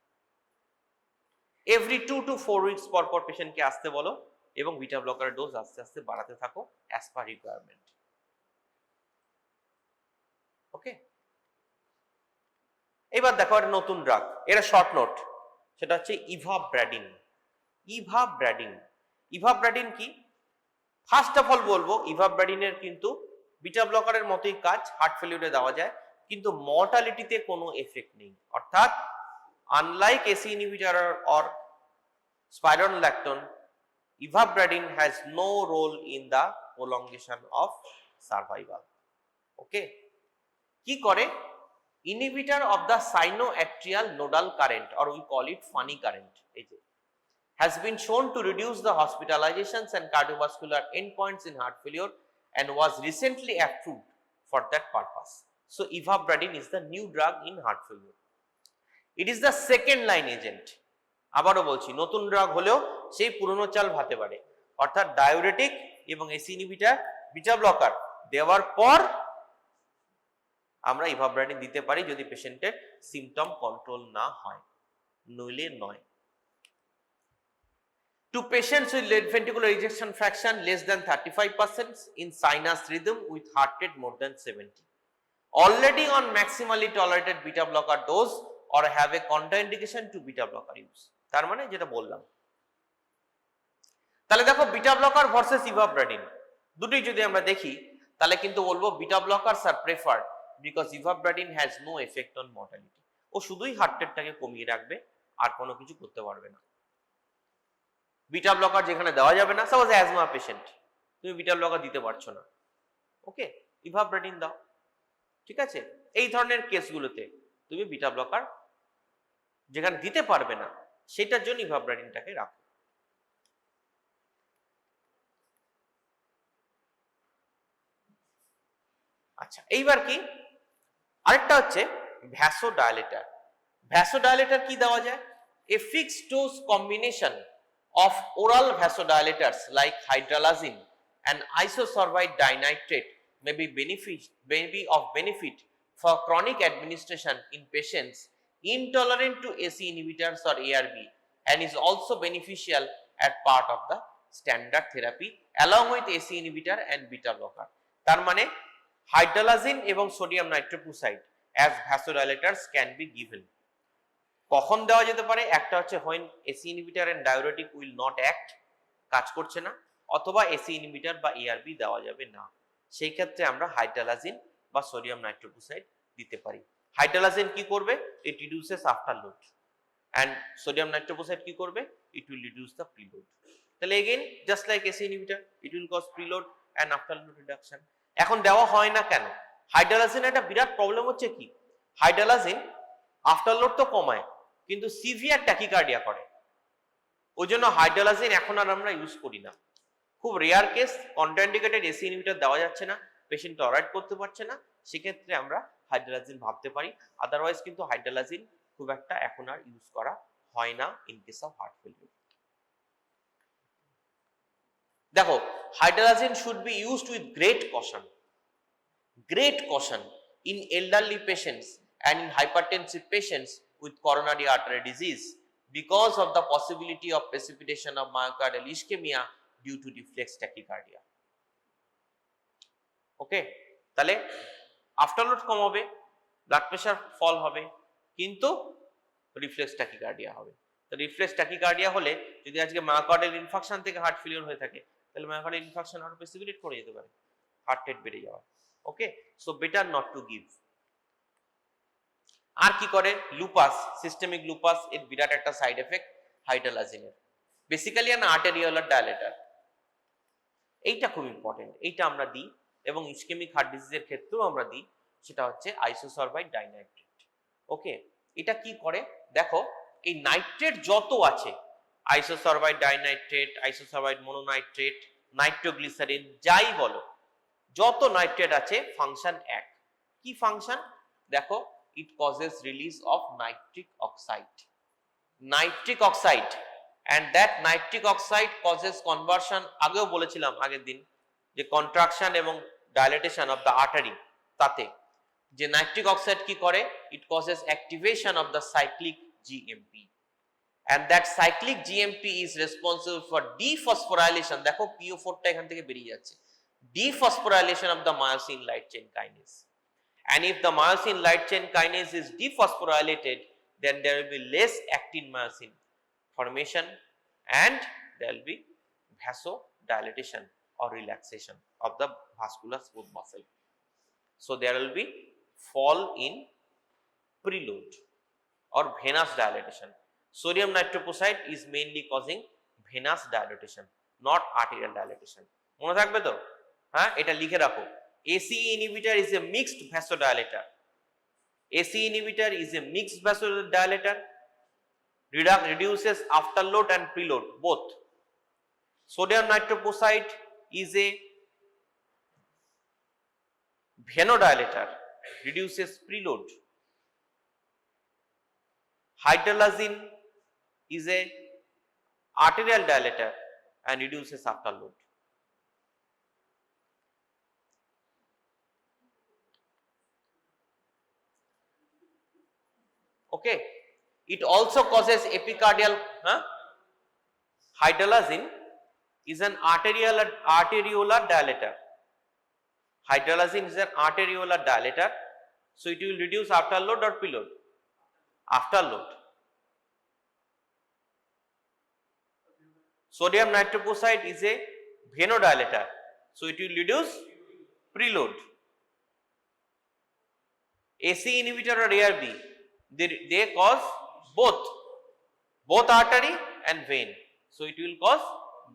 Every 2 to 4 weeks পর পেশেন্টকে আসতে বলো এবং beta blocker dose আস্তে আস্তে বাড়াতে থাকো as per requirement. ওকে, এবার দেখো একটা নতুন ড্রাগ, এটা শর্ট নোট, সেটা হচ্ছে ইভাব্রাডিন। ইভাব্রাডিন কি? ফার্স্ট অফ অল বলবো ইভাব্রাডিনের কিন্তু বিটা ব্লকারের মতোই কাজ, হার্ট ফেলিউরে দেওয়া যায়, কিন্তু মর্টালিটিতে কোনো এফেক্ট নেই। অর্থাৎ unlike AC inhibitor or spironolactone, ivabradine has no role in the prolongation of survival. Okay, কি করে? Inhibitor of the sinoatrial nodal current, or we call it funny current, has been shown to reduce the hospitalizations and cardiovascular endpoints in heart failure and was recently approved for that purpose. So ivabradine is the new drug in heart failure. It is the second line agent. আবারও বলছি, নতুন drug হলেও সেই পুরনো চাল ভাতে পারে, অর্থাৎ ডায়োরেটিক এবং এসি ইনহিবিটর, বিটা ব্লকার দেওয়ার পর আমরা ইভাব্রাডিন দিতে পারি যদি পেশেন্টের সিমটম কন্ট্রোল না হয়, নইলে নয়। To patients with left ventricular ejection fraction less than 35% in sinus rhythm with heart rate more than 70, already on maximally tolerated beta blocker dose or have a contraindication to beta blocker use. তার মানে যেটা বললাম, তাহলে দেখো beta blocker versus ivabradine দুটোই যদি আমরা দেখি, তাহলে কিন্তু বলবো beta blockers are preferred because ivabradine has no effect on mortality. ও শুধুই হার্ট রেটটাকে কমিয়ে রাখবে, আর কোনো কিছু করতে পারবে না। বিটা ব্লকার যেখানে দেওয়া যাবে না, সাপোজ অ্যাজমা পেশেন্ট, তুমি বিটা ব্লকার দিতে পারছো না, ওকে, ইভাব্রাডিন দাও, ঠিক আছে? এই ধরনের কেসগুলোতে তুমি বিটা ব্লকার যেখানে দিতে পারবে না সেটার জন্য ইভাব্রাডিনটাকে রাখো। আচ্ছা, এইবার কি আরেকটা হচ্ছে ভ্যাসোডাইলেটর। ভ্যাসোডাইলেটর কি দেওয়া যায়? A fixed dose combination of oral vasodilators like hydralazine and isosorbide dinitrate may be of benefit for chronic administration in patients intolerant to AC inhibitors or ARB, and is also beneficial as part of the standard therapy along with AC inhibitor and beta blocker. তার মানে hydralazine এবং sodium nitroprusside as vasodilators can be given. কখন দেওয়া যেতে পারে? একটা হচ্ছে when AC inhibitor and diuretic will not act, কাজ করছে না, অথবা AC inhibitor বা ARB দেওয়া যাবে না, সেই ক্ষেত্রে আমরা হাইড্রালাজিন বা সোডিয়াম নাইট্রোপ্রুসাইড দিতে পারি। হাইড্রালাজিন কি করবে? It reduces after load, and sodium nitroprusside কি করবে? It will reduce the preload. তাহলে again just like AC inhibitor, it will cause preload and after load reduction. এখন দেওয়া হয় না কেন? হাইড্রালাজিন একটা বিরাট প্রবলেম হচ্ছে কি, হাইড্রালাজিন আফটার লোড তো কমায় কিন্তু সিভিয়ার ট্যাকিকার্ডিয়া করে, ওই জন্য হাইড্রালাজিন এখন আর আমরা ইউজ করি না। খুব rare case, contraindicated AC inhibitor দেওয়া যাচ্ছে না, পেশেন্ট টলারেট করতে পারছে না, সেক্ষেত্রে আমরা হাইড্রালাজিন ভাবতে পারি। আদারওয়াইজ কিন্তু হাইড্রালাজিন খুব একটা এখন আর ইউজ করা হয় না in case of heart failure. দেখো, hydralazine should be used with great caution in elderly patients and in hypertensive patients with coronary artery disease because of the possibility of precipitation of myocardial ischemia due to reflex tachycardia. ওকে, তাহলে আফটারলোড কম হবে, blood pressure fall হবে, কিন্তু reflex tachycardia হবে। তো reflex tachycardia হলে যদি আজকে myocardial infarction থেকে হার্ট ফেলিওর হয়ে থাকে, তাহলে মায়োকার্ডিয়াল ইনফাকশন আরো প্রেসিপিটেট করে যেতে পারে, হার্ট রেট বেড়ে যাওয়া। Okay, so better not to give. আর কি করে? লুপাস, সিস্টেমিক লুপাস, এর বিরাট একটা সাইড এফেক্ট হাইড্রালাজিনের, বেসিক্যালি অ্যান আর্টেরিওলার ডায়ালেটর। এইটা খুব ইম্পর্টেন্ট, এইটা আমরা দিই এবং ইসকেমিক হার্ট ডিজিজের ক্ষেত্রেও আমরা দিই, সেটা হচ্ছে আইসোসরবাইড ডাইনাইট্রেট। ওকে, এটা কি করে? দেখো, এই নাইট্রেট যত আছে isosorbide dinitrate, isosorbide mononitrate, nitroglycerine, যাই বলো, যত নাইট্রেট আছে ফাংশন এক। কি ফাংশন? দেখো, it causes release of nitric oxide, nitric oxide, and that nitric oxide causes conversion, আগেও বলেছিলাম আগের দিন যে কন্ট্রাকশন এবং ডাইলেটেশন অফ দ্য আর্টারি, তাতে যে নাইট্রিক অক্সাইড কি করে, it causes activation of the cyclic GMP, and that cyclic GMP is responsible for dephosphorylation, দেখো PO4 টা এখান থেকে বেরিয়ে যাচ্ছে, dephosphorylation of the myosin light chain kinase, and if the myosin light chain kinase is dephosphorylated, then there will be less actin myosin formation and there will be vasodilatation or relaxation of the vascular smooth muscle. So there will be fall in preload or venous dilatation. Sodium nitroprusside is mainly causing venous dilatation, not arterial dilatation. মনে থাকবে তো? হ্যাঁ, এটা লিখে রাখো। ACE inhibitor is a mixed vasodilator. ACE inhibitor is a mixed vasodilator. Reduces afterload and preload both. Sodium nitroprusside is a vasodilator, reduces preload. Hydralazine is a arterial dilator and reduces afterload. Okay, it also causes epicardial. Hydralazine is an arteriolar dilator. Hydralazine is an arteriolar dilator, so it will reduce afterload or preload? Afterload. Sodium nitroprusside is a vasodilator, so it will reduce preload. ACE inhibitor or ARB, they cause both artery and vein, so it will cause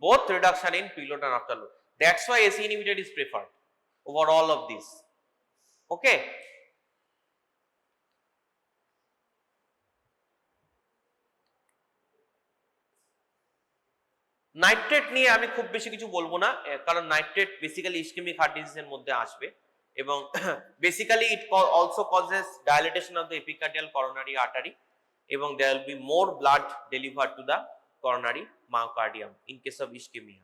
both reduction in preload and afterload. That's why ACE inhibitor is preferred over all of these. Okay, nitrate নিয়ে আমি খুব বেশি কিছু বলবো না, কারণ nitrate basically ischemic heart ডিজিজের মধ্যে আসবে এবং basically it also causes dilatation of the epicardial coronary artery এবং there will be more blood delivered to the coronary myocardium in case of ischemia.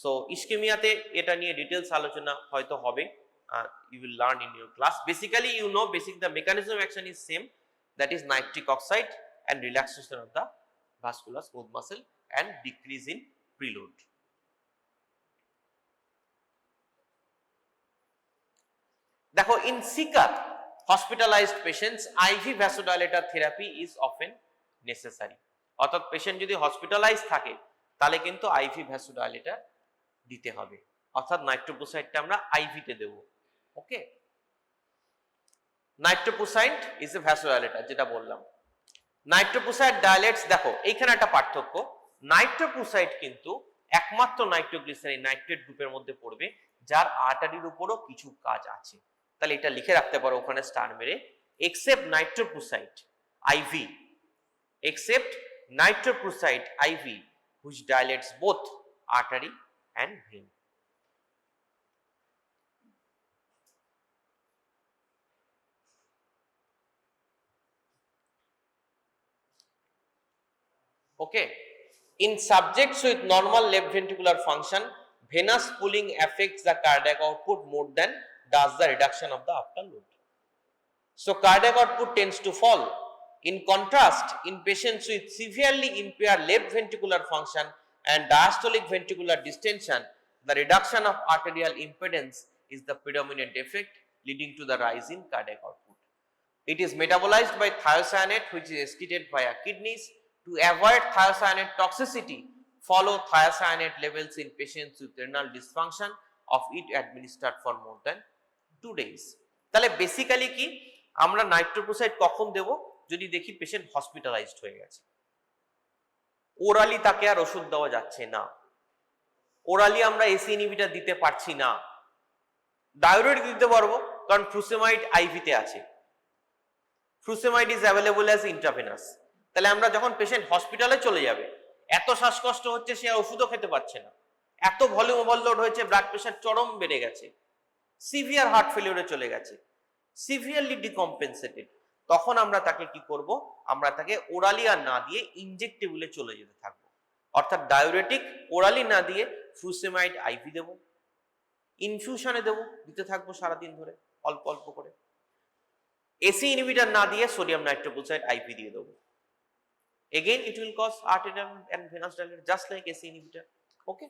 So ইসকেমিয়াতে এটা নিয়ে ডিটেলস আলোচনা হয়তো হবে, you will learn in your class. Basically, you know, the mechanism of action is same, that is nitric oxide and relaxation of the vascular smooth muscle and decrease in preload. দেখো, in sicker hospitalized patients IV vasodilator therapy is often necessary. অর্থাৎ patient যদি hospitalise থাকে তাহলে কিন্তু IV vasodilator দিতে হবে, অর্থাৎ নাইট্রোপ্রোসাইডটা আমরা IV তে দেব। ওকে, নাইট্রোপ্রোসাইড ইজ এ vasodilator, যেটা বললাম। নাইট্রোপ্রোসাইড ডাইলেটস, দেখো এইখানে একটা পার্থক্য, নাইট্রোপ্রোসাইড কিন্তু একমাত্র নাইট্রোগ্লিসারিন নাইট্রেট গ্রুপের মধ্যে পড়বে যার আর্টারির উপরও কিছু কাজ আছে, তাহলে এটা লিখে রাখতে পারো ওখানে স্টার মেরে, except nitroprusside IV, except nitroprusside IV, which dilates both artery and vein. Okay, in subjects with normal left ventricular function, venous pooling affects the cardiac output more than does the reduction of the afterload. So cardiac output tends to fall. In contrast, in patients with severely impaired left ventricular function and diastolic ventricular distension, the reduction of arterial impedance is the predominant effect, leading to the rise in cardiac output. It is metabolized by thiocyanate, which is excreted via kidneys. To avoid thiocyanate toxicity, follow thiocyanate levels in patients with renal dysfunction of it administered for more than 2 days. তাহলে basically কি, আমরা nitroprusside কখন দেব? যদি দেখি patient hospitalised হয়ে গেছে, orally তাকে আর ওষুধ দেওয়া যাচ্ছে না, ওরালি আমরা এসি ইনহিবিটর দিতে পারছি না, ডায়োরেটিক দিতে পারবো কারণ ফ্রুসেমাইড IV তে আছে, frusemide is available as intravenous. তাহলে আমরা যখন পেশেন্ট হসপিটালে চলে যাবে, এত শ্বাসকষ্ট হচ্ছে সে ওষুধও খেতে পারছে না, এত ভলিউম ওভারলোড হয়েছে, ব্লাড প্রেশার চরম বেড়ে গেছে, সিভিয়ার হার্ট ফেলিওরে চলে গেছে, সিভিয়ারলি ডিকম্পেনসেটেড, তখন আমরা তাকে কি করব, আমরা তাকে ওরালি আর না দিয়ে ইনজেক্টেবলে চলে যেতে থাকবো। অর্থাৎ ডায়োরেটিক ওরালি না দিয়ে ফ্রুসেমাইড আইভি দেবো, ইনফিউশনে দেবো, দিতে থাকবো সারাদিন ধরে অল্প অল্প করে। এসি ইনহিবিটর না দিয়ে সোডিয়াম নাইট্রোক্লোরাইড আইভি দিয়ে দেবো। Again, it will cause arterial and venous dilatation just like ACE inhibitor. Okay.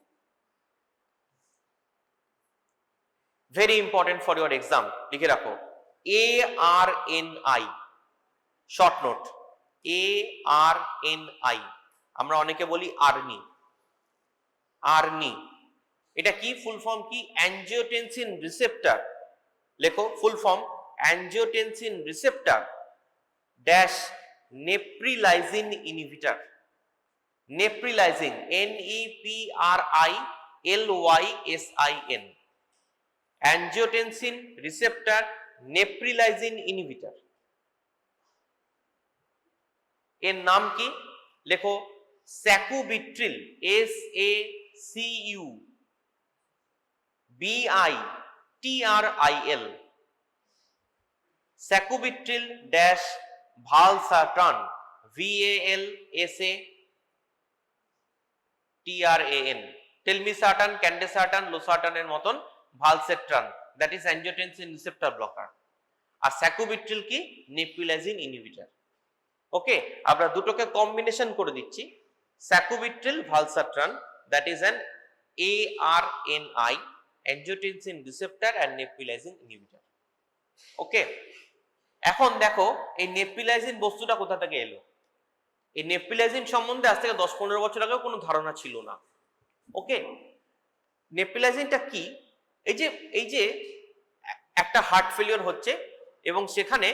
Very important for your exam. লিখে রাখো ARNI, short note, ARNI, আমরা অনেকে বলি আর্নি, আর্নি, এটা কি ফুল ফর্ম কি, অ্যাঞ্জিওটেনসিন রিসেপ্টর, লেখো full form angiotensin receptor dash neprilysin inhibitor, neprilysin, NEPRILYSIN, angiotensin receptor neprilysin inhibitor. এর নাম কি, লেখো sacubitril, SACUBITRIL, sacubitril dash valsartan, VALSATRAN, telmisartan, candesartan, লোসার্টানের মতন valsartan, that is angiotensin receptor blocker. আর sacubitril কি, নেপ্রিলাইজিন ইনহিবিটর। ওকে, আমরা দুটোকে কম্বিনেশন করে দিচ্ছি, sacubitril valsartan, that is an ARNI, angiotensin receptor and neprilysin inhibitor. Okay, এখন দেখো এই নেপ্রিলাইজিন বস্তুটা কোথা থেকে এলো। এই নেপ্রিলাইজিন সম্বন্ধে আজ থেকে 10-15 বছর আগেও কোনো ধারণা ছিল না। ওকে, নেপ্রিলাইজিনটা কি, এই যে একটা হার্ট ফেলিওর হচ্ছে এবং সেখানে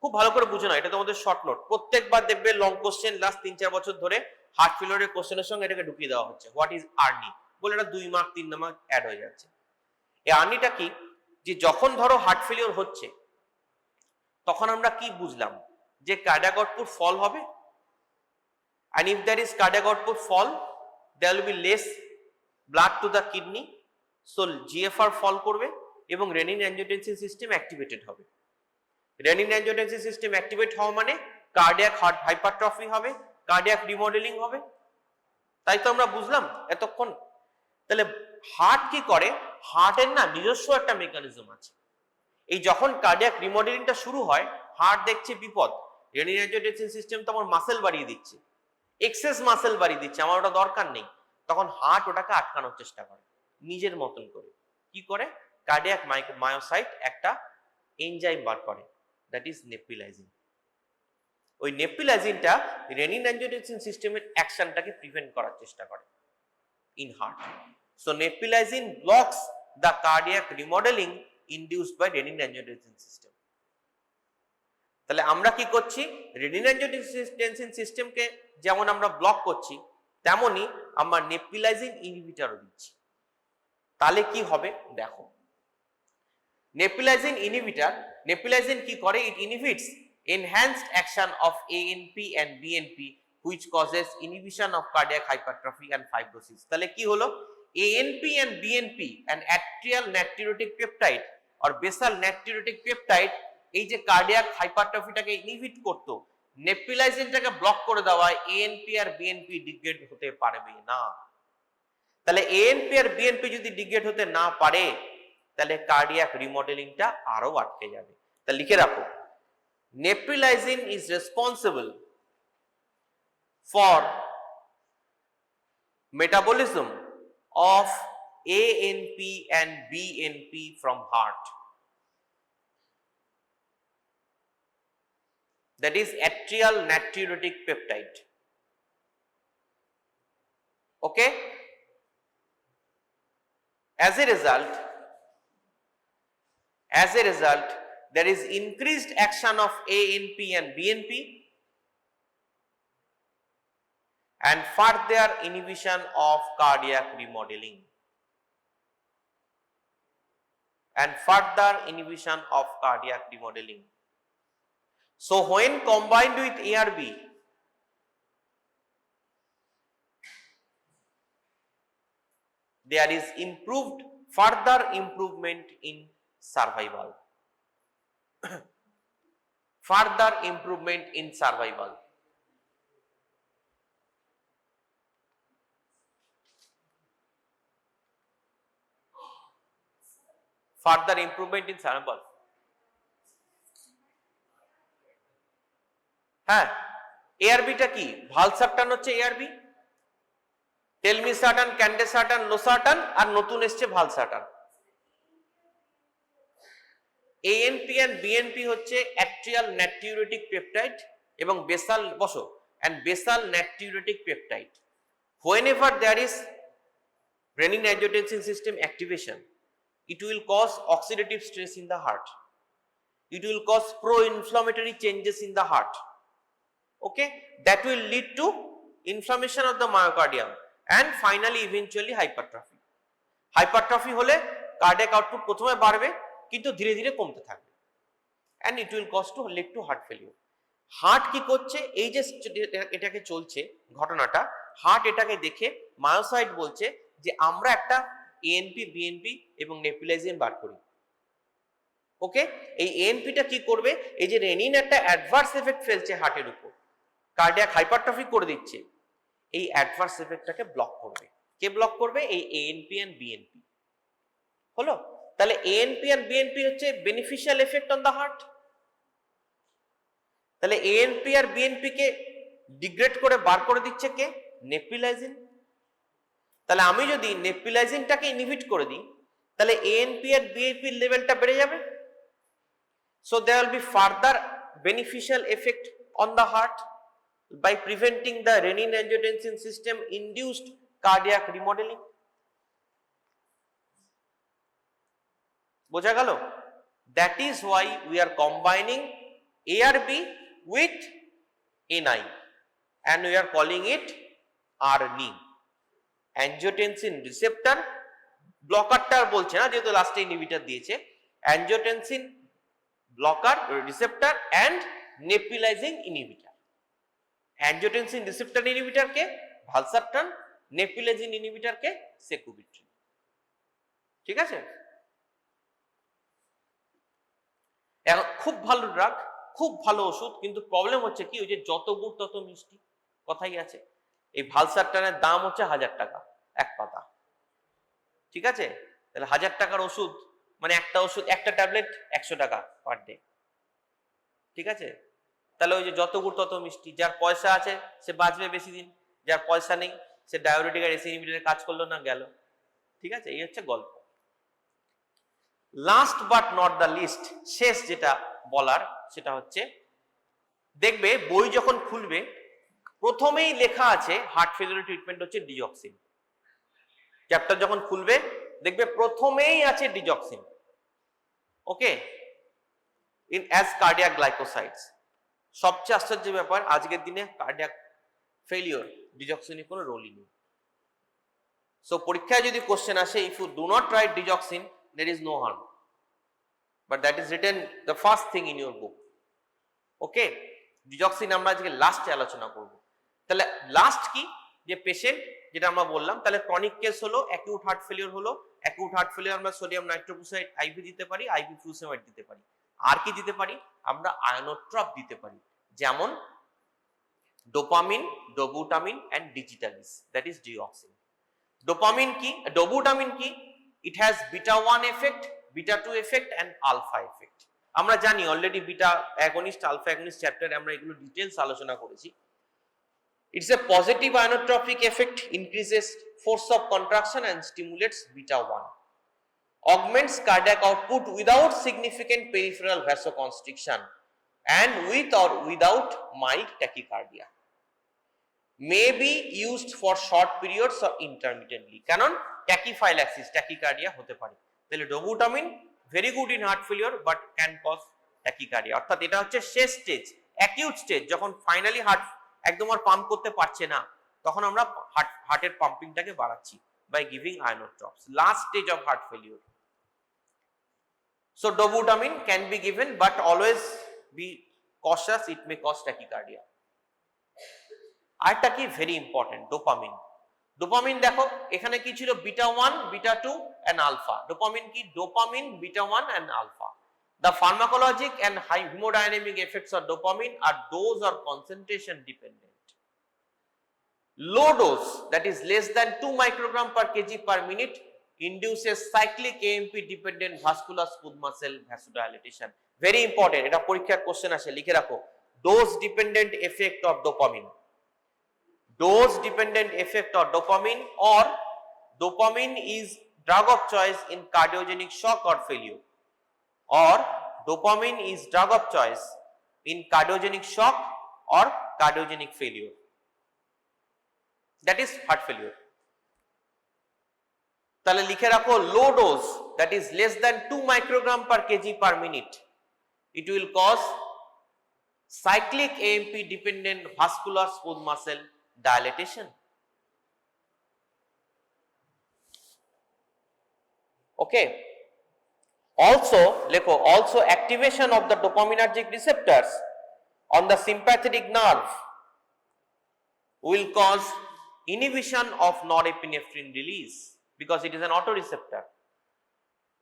খুব ভালো করে বুঝে নাও, এটা তোমাদের শর্ট নোট, প্রত্যেকবার দেখবে লং কোশ্চেন লাস্ট 3-4 বছর ধরে হার্ট ফেলিওরের কোশ্চেনের সঙ্গে এটাকে ঢুকিয়ে দেওয়া হচ্ছে, হোয়াট ইজ আর্নি বলে, এটা 2 মার্ক 3 মার্ক অ্যাড হয়ে যাচ্ছে। এই আর্নিটা কি, যে যখন ধরো হার্ট ফেলিওর হচ্ছে তখন আমরা কি বুঝলাম, যে কার্ডিয়াক আউটপুট ফল হবে, and if there is cardiac output fall, there will be less blood to the kidney, so GFR fall করবে এবং রেনিন অ্যাঞ্জিওটেনসিন সিস্টেম অ্যাক্টিভেটেড হবে। রেনিন অ্যাঞ্জিওটেনসিন সিস্টেম অ্যাক্টিভেট হওয়া মানে কার্ডিয়াক হার্ট হাইপারট্রফি হবে, cardiac remodelling হবে, তাই তো আমরা বুঝলাম এতক্ষণ। তাহলে হার্ট কি করে, হার্টের না নিজস্ব একটা মেকানিজম আছে, এই যখন কার্ডিয়াক রিমডেলিংটা শুরু হয়, হার্ট দেখছে বিপদ, রেনিন অ্যাঞ্জিওটেনসিন সিস্টেম তো আমার মাসেল বাড়িয়ে দিচ্ছে, এক্সেস মাসেল বাড়িয়ে দিচ্ছে, আমার ওটা দরকার নেই, তখন হার্ট ওটাকে আটকানোর চেষ্টা করে নিজের মতন করে। কি করে, কার্ডিয়াক মায়োসাইট একটা এনজাইম বার করে, দ্যাট ইজ নেপ্রিলাইজিন। ওই নেপ্রিলাইজিনটা রেনিন অ্যাঞ্জিওটেনসিন সিস্টেমের অ্যাকশনটাকে প্রিভেন্ট করার চেষ্টা করে in heart. So neprilysin blocks the cardiac remodeling induced by renin angiotensin system. তাহলে আমরা কি করছি, রেনিন অ্যাঞ্জিওটেনসিন সিস্টেমকে যেমন আমরা ব্লক করছি, তেমনি আমরা নেপ্রিলাইজিন ইনহিবিটরও দিচ্ছি। তাহলে কি হবে দেখো, নেপ্রিলাইজিন ইনহিবিটর, নেপ্রিলাইজিন কি করে, ইট inhibits enhanced action of ANP and BNP which causes inhibition of cardiac hypertrophy and fibrosis. তাহলে কি হলো, ANP and BNP, an atrial natriuretic peptide or basal natriuretic peptide, এই যে কার্ডিয়াক হাইপারট্রফিটাকে ইনহিবিট করতো, নেপ্রিলাইজিনটাকে ব্লক করে দেওয়ায় ANP আর BNP ডিগ্রেড হতে পারবে না। তাহলে ANP আর BNP যদি ডিগ্রেড হতে না পারে, তাহলে কার্ডিয়াক রিমডেলিংটা আরো আটকে যাবে। তাহলে লিখে রাখো, neprilysin is responsible for metabolism of ANP and BNP from heart, that is atrial natriuretic peptide. Okay, as a result there is increased action of ANP and BNP and further inhibition of cardiac remodeling. So when combined with ARB, there is further improvement in survival. Further improvement in survival. Further improvement in survival. হ্যাঁ, এআরবিটা কি? Valsartan হচ্ছে ARB, telmisartan, candesartan, losartan, আর নতুন এসছে valsartan. ANP and BNP হচ্ছে atrial natriuretic peptide এবং basal basal natriuretic peptide. Whenever there is renin-angiotensin system activation, it will cause oxidative stress in the heart. It will cause pro-inflammatory changes in the heart. Okay, that will lead to inflammation of the myocardium and finally eventually hypertrophy. Hypertrophy হলে cardiac output প্রথমে বাড়বে কিন্তু ধীরে ধীরে কমতে থাকবে and it will cause to lead to heart failure. Heart কি করছে? এই যে এটাকে চলছে ঘটনাটা, হার্ট এটাকে দেখে মায়োসাইট বলছে যে আমরা একটা এএনপি, বিএনপি এবং নেবুলাইজিন বার করি। ওকে, এই এএনপিটা কি করবে? এই যে রেনিন একটা অ্যাডভার্স এফেক্ট ফেলছে হার্টের উপর, কার্ডিয়াক হাইপারট্রফি করে দিচ্ছে, এই অ্যাডভার্স এফেক্টটাকে ব্লক করবে। কে ব্লক করবে? এই এএনপি এন্ড বিএনপি। হলো? তাহলে এএনপি এন্ড বিএনপি হচ্ছে beneficial effect on the heart. তাহলে এএনপি আর বিএনপি কে ডিগ্রেড করে বার করে দিচ্ছে কে? নেবুলাইজিন। তাহলে আমি যদি নেবুলাইজিনটাকে ইনহিবিট করে দিই তাহলে এএনপি আর বিএনপি লেভেলটা বেড়ে যাবে। So there will be further beneficial effect on the heart by preventing the renin-angiotensin system induced cardiac remodeling. বোঝা গেল? That is why we are combining ARB with NI and we are calling it ARNI, angiotensin receptor ব্লকারটা বলছে না, যেহেতু লাস্টে inhibitor দিয়েছে, angiotensin blocker receptor and nebulizing inhibitor. Angiotensin receptor inhibitor কে valsartan, neprilysin inhibitor কে sacubitril. ঠিক আছে? এখন খুব ভালো ড্রাগ, খুব ভালো ওষুধ, কিন্তু প্রবলেম হচ্ছে কি, ওই যে যত গুড় তত মিষ্টি কথাই আছে। এই ভালসারটানের দাম হচ্ছে 1000 টাকা এক পাতা। ঠিক আছে? তাহলে 1000 টাকার ওষুধ মানে একটা ওষুধ, একটা ট্যাবলেট 100 টাকা পার ডে। ঠিক আছে? তাহলে ওই যে যত গুড় তত মিষ্টি, যার পয়সা আছে সে বাঁচবে বেশি দিন, যার পয়সা নেই সে ডায়াবেটিক আর এসি ইনহিবিটরের কাজ করলো না, গেল। ঠিক আছে? এই হচ্ছে গল্প। Last but not the least, শেষ যেটা বলার সেটা হচ্ছে, দেখবে বই যখন খুলবে প্রথমেই লেখা আছে হার্ট ফেলিওর ট্রিটমেন্ট হচ্ছে ডিজক্সিন। চ্যাপ্টার যখন খুলবে দেখবে প্রথমেই আছে ডিজক্সিন। ওকে, ইন অ্যাজ কার্ডিয়াক গ্লাইকোসাইডস। সবচেয়ে আশ্চর্য ব্যাপার, আজকের দিনে কার্ডিয়াক ফেলিওর ডিজক্সিনের কোনো রোলই নেই। সো পরীক্ষায় যদি কোশ্চেন আসে, if you do not write digoxin there is no harm, but that is written the first thing in your book. ওকে, ডিজক্সিন আমরা আজকে লাস্টে আলোচনা করব। তাহলে লাস্ট কি, যে পেশেন্ট যেটা আমরা বললাম, তাহলে ক্রনিক কেস হলো, অ্যাকিউট হার্ট ফেলিওর হলো, অ্যাকিউট হার্ট ফেলিওর আমরা সোডিয়াম নাইট্রোক্সাইড আইভি দিতে পারি, আইভি ফ্লুসেমাইড দিতে পারি। আর কি দিতে পারি? আমরা আয়োনোট্রপ দিতে পারি, যেমন dopamine, dobutamine and digitalis, that is digoxin. Dopamine কি, ডোবুটামিন কি? It has beta 1 effect, beta 2 effect and alpha effect. আমরা জানি already beta agonist, alpha agonist চ্যাপ্টারে আমরা এগুলো ডিটেইলস আলোচনা করেছি। It's a positive ionotropic effect, increases force of contraction and stimulates beta 1. Augments cardiac output without significant peripheral vasoconstriction and with or without mild tachycardia. May be used for short periods or intermittently. কারণ tachyphylaxis, tachycardia হতে পারে। তাহলে ডোবুটামিন very good in heart failure but can cause tachycardia। অর্থাৎ এটা হচ্ছে শেষ stage, acute stage, যখন finally heart একদম আর পাম্প করতে পারছে না, তখন আমরা হার্টের পাম্পিংটাকে বাড়াচ্ছি by giving ionotrops. Last stage of heart failure. So dobutamine can be given but always be cautious, it may cause tachycardia. আরেকটা কি ভেরি ইম্পর্টেন্ট, ডোপামিন। ডোপামিন দেখো এখানে কি ছিল, beta 1, beta 2 and alpha. Dopamine কি, dopamine beta 1 and alpha. The pharmacologic and hemodynamic effects of dopamine are dose or concentration dependent. Low dose, that is less than 2 microgram per kg per minute, induces cyclic AMP dependent vascular smooth muscle vasodilatation. Very important, এটা পরীক্ষার question আসে, লিখে রাখো, dose dependent effect of dopamine. Dose dependent effect of dopamine, or dopamine is drug of choice in cardiogenic shock or failure, or dopamine is drug of choice in cardiogenic shock or cardiogenic failure, that is heart failure. তাহলে লিখে রাখো, low dose, that is less than 2 microgram per kg per minute, it will cause cyclic AMP dependent vascular smooth muscle dilatation. Okay, also lekho, also activation of the dopaminergic receptors on the sympathetic nerve will cause inhibition of norepinephrine release because it is an autoreceptor.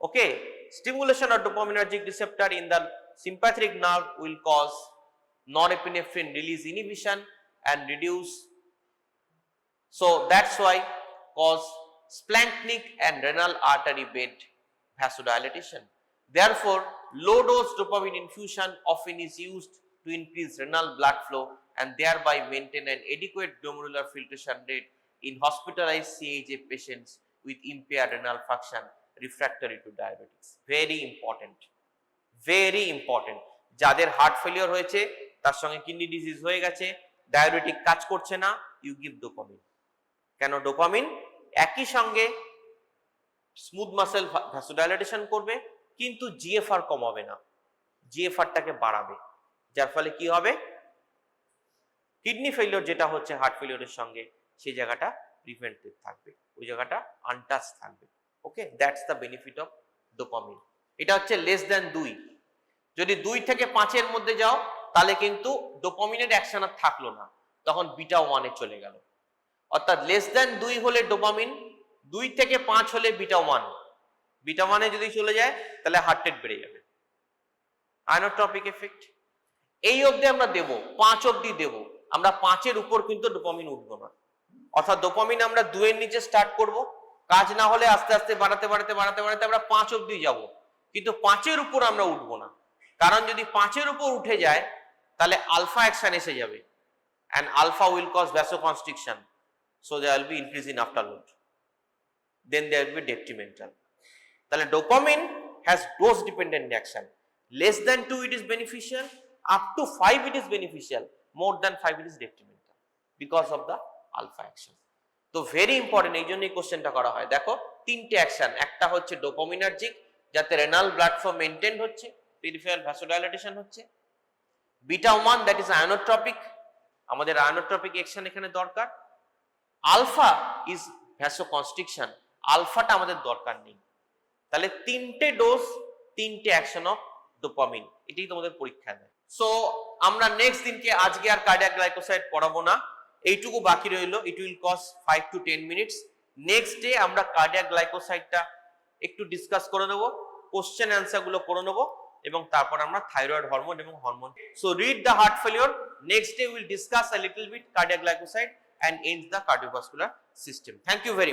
Okay, stimulation of dopaminergic receptor in the sympathetic nerve will cause norepinephrine release inhibition and reduce, so that's why cause splanchnic and renal artery bed vasodilatation. Therefore, low dose dopamine infusion often is used to increase renal blood flow and thereby maintain an adequate glomerular filtration rate in hospitalized CAJ patients with impaired renal function refractory to diabetes. Very important, very important. যাদের heart failure হয়েছে, তার সঙ্গে kidney disease হয়ে গেছে, diabetic কাজ করছে না, you give dopamine. কেন ডোপামিন একই সঙ্গে স্মুথ মাসেল ভ্যাসোডাইলেটেশন করবে, কিন্তু জিএফআর কমাবে না, জিএফআরটাকে বাড়াবে, যার ফলে কি হবে, কিডনি ফেলিওর যেটা হচ্ছে হার্ট ফেলিওরের সঙ্গে, সেই জায়গাটা প্রিভেন্টেড থাকবে, ওই জায়গাটা আনটাচ থাকবে। Okay, that's the benefit of dopamine. এটা হচ্ছে লেস দ্যান 2। যদি 2 থেকে 5-এর মধ্যে যাও, তাহলে কিন্তু ডোপামিনের অ্যাকশন আর থাকলো না, তখন বিটা 1-এ চলে গেল। অর্থাৎ লেস দ্যান 2 হলে ডোপামিন, 2 থেকে 5 হলে বিটা 1। বিটা 1-এ যদি চলে যায়, তাহলে হার্ট রেট বেড়ে যাবে। আইনোট্রপিক এফেক্ট এই অবধি আমরা দেব, 5 অবধি দেব, আমরা 5-এর উপর কিন্তু ডোপামিন উঠবো না। অর্থাৎ ডোপামিন আমরা 2-এর নিচে স্টার্ট করব, কাজ না হলে আস্তে আস্তে বাড়াতে বাড়াতে বাড়াতে বাড়াতে আমরা 5 অবধি যাব, কিন্তু 5-এর উপর আমরা উঠবো না। কারণ যদি 5-এর উপর উঠে যায়, তাহলে আলফা অ্যাকশন এসে যাবে, and alpha will cause vasoconstriction, so there will be increase in afterload, then there will be detrimental. তাহলে dopamine has dose dependent action. Less than 2 it is beneficial, up to 5 it is beneficial, more than 5 it is detrimental because of the alpha action. তো very important, এই জন্যই কোশ্চেনটা করা হয়। দেখো 3টে action, একটা হচ্ছে ডোপামিনার্জিক, যাতে রেনাল ব্লাড ফ্লো মেইনটেইন হচ্ছে, পেরিফেরাল ভ্যাসোডাইলেটেশন হচ্ছে। বিটা 1 দ্যাট ইজ আয়োনোট্রপিক, আমাদের আয়োনোট্রপিক অ্যাকশন এখানে দরকার। আলফা ইজ ভ্যাসোকনস্ট্রিকশন, আলফাটা আমাদের দরকার নেই। তাহলে 3টে ডোজ, 3টে অ্যাকশন অফ ডোপামিন, এটাই তোমাদের পরীক্ষা দেয়। সো আমরা নেক্সট দিনকে, আজকে আর কার্ডিয়াক গ্লাইকোসাইড পড়াবো না, এইটুকু বাকি রইল। It will cost 5 to 10 minutes. Next day আমরা কার্ডিয়াক গ্লাইকোসাইডটা একটু ডিসকাস করে নেবো, কোশ্চেন অ্যান্সার গুলো করে নেবো, এবং তারপর আমরা থাইরয়েড হরমোন এবং hormone. So read the heart failure. Next day will discuss a little bit cardiac glycoside and ends the cardiovascular system. Thank you very much.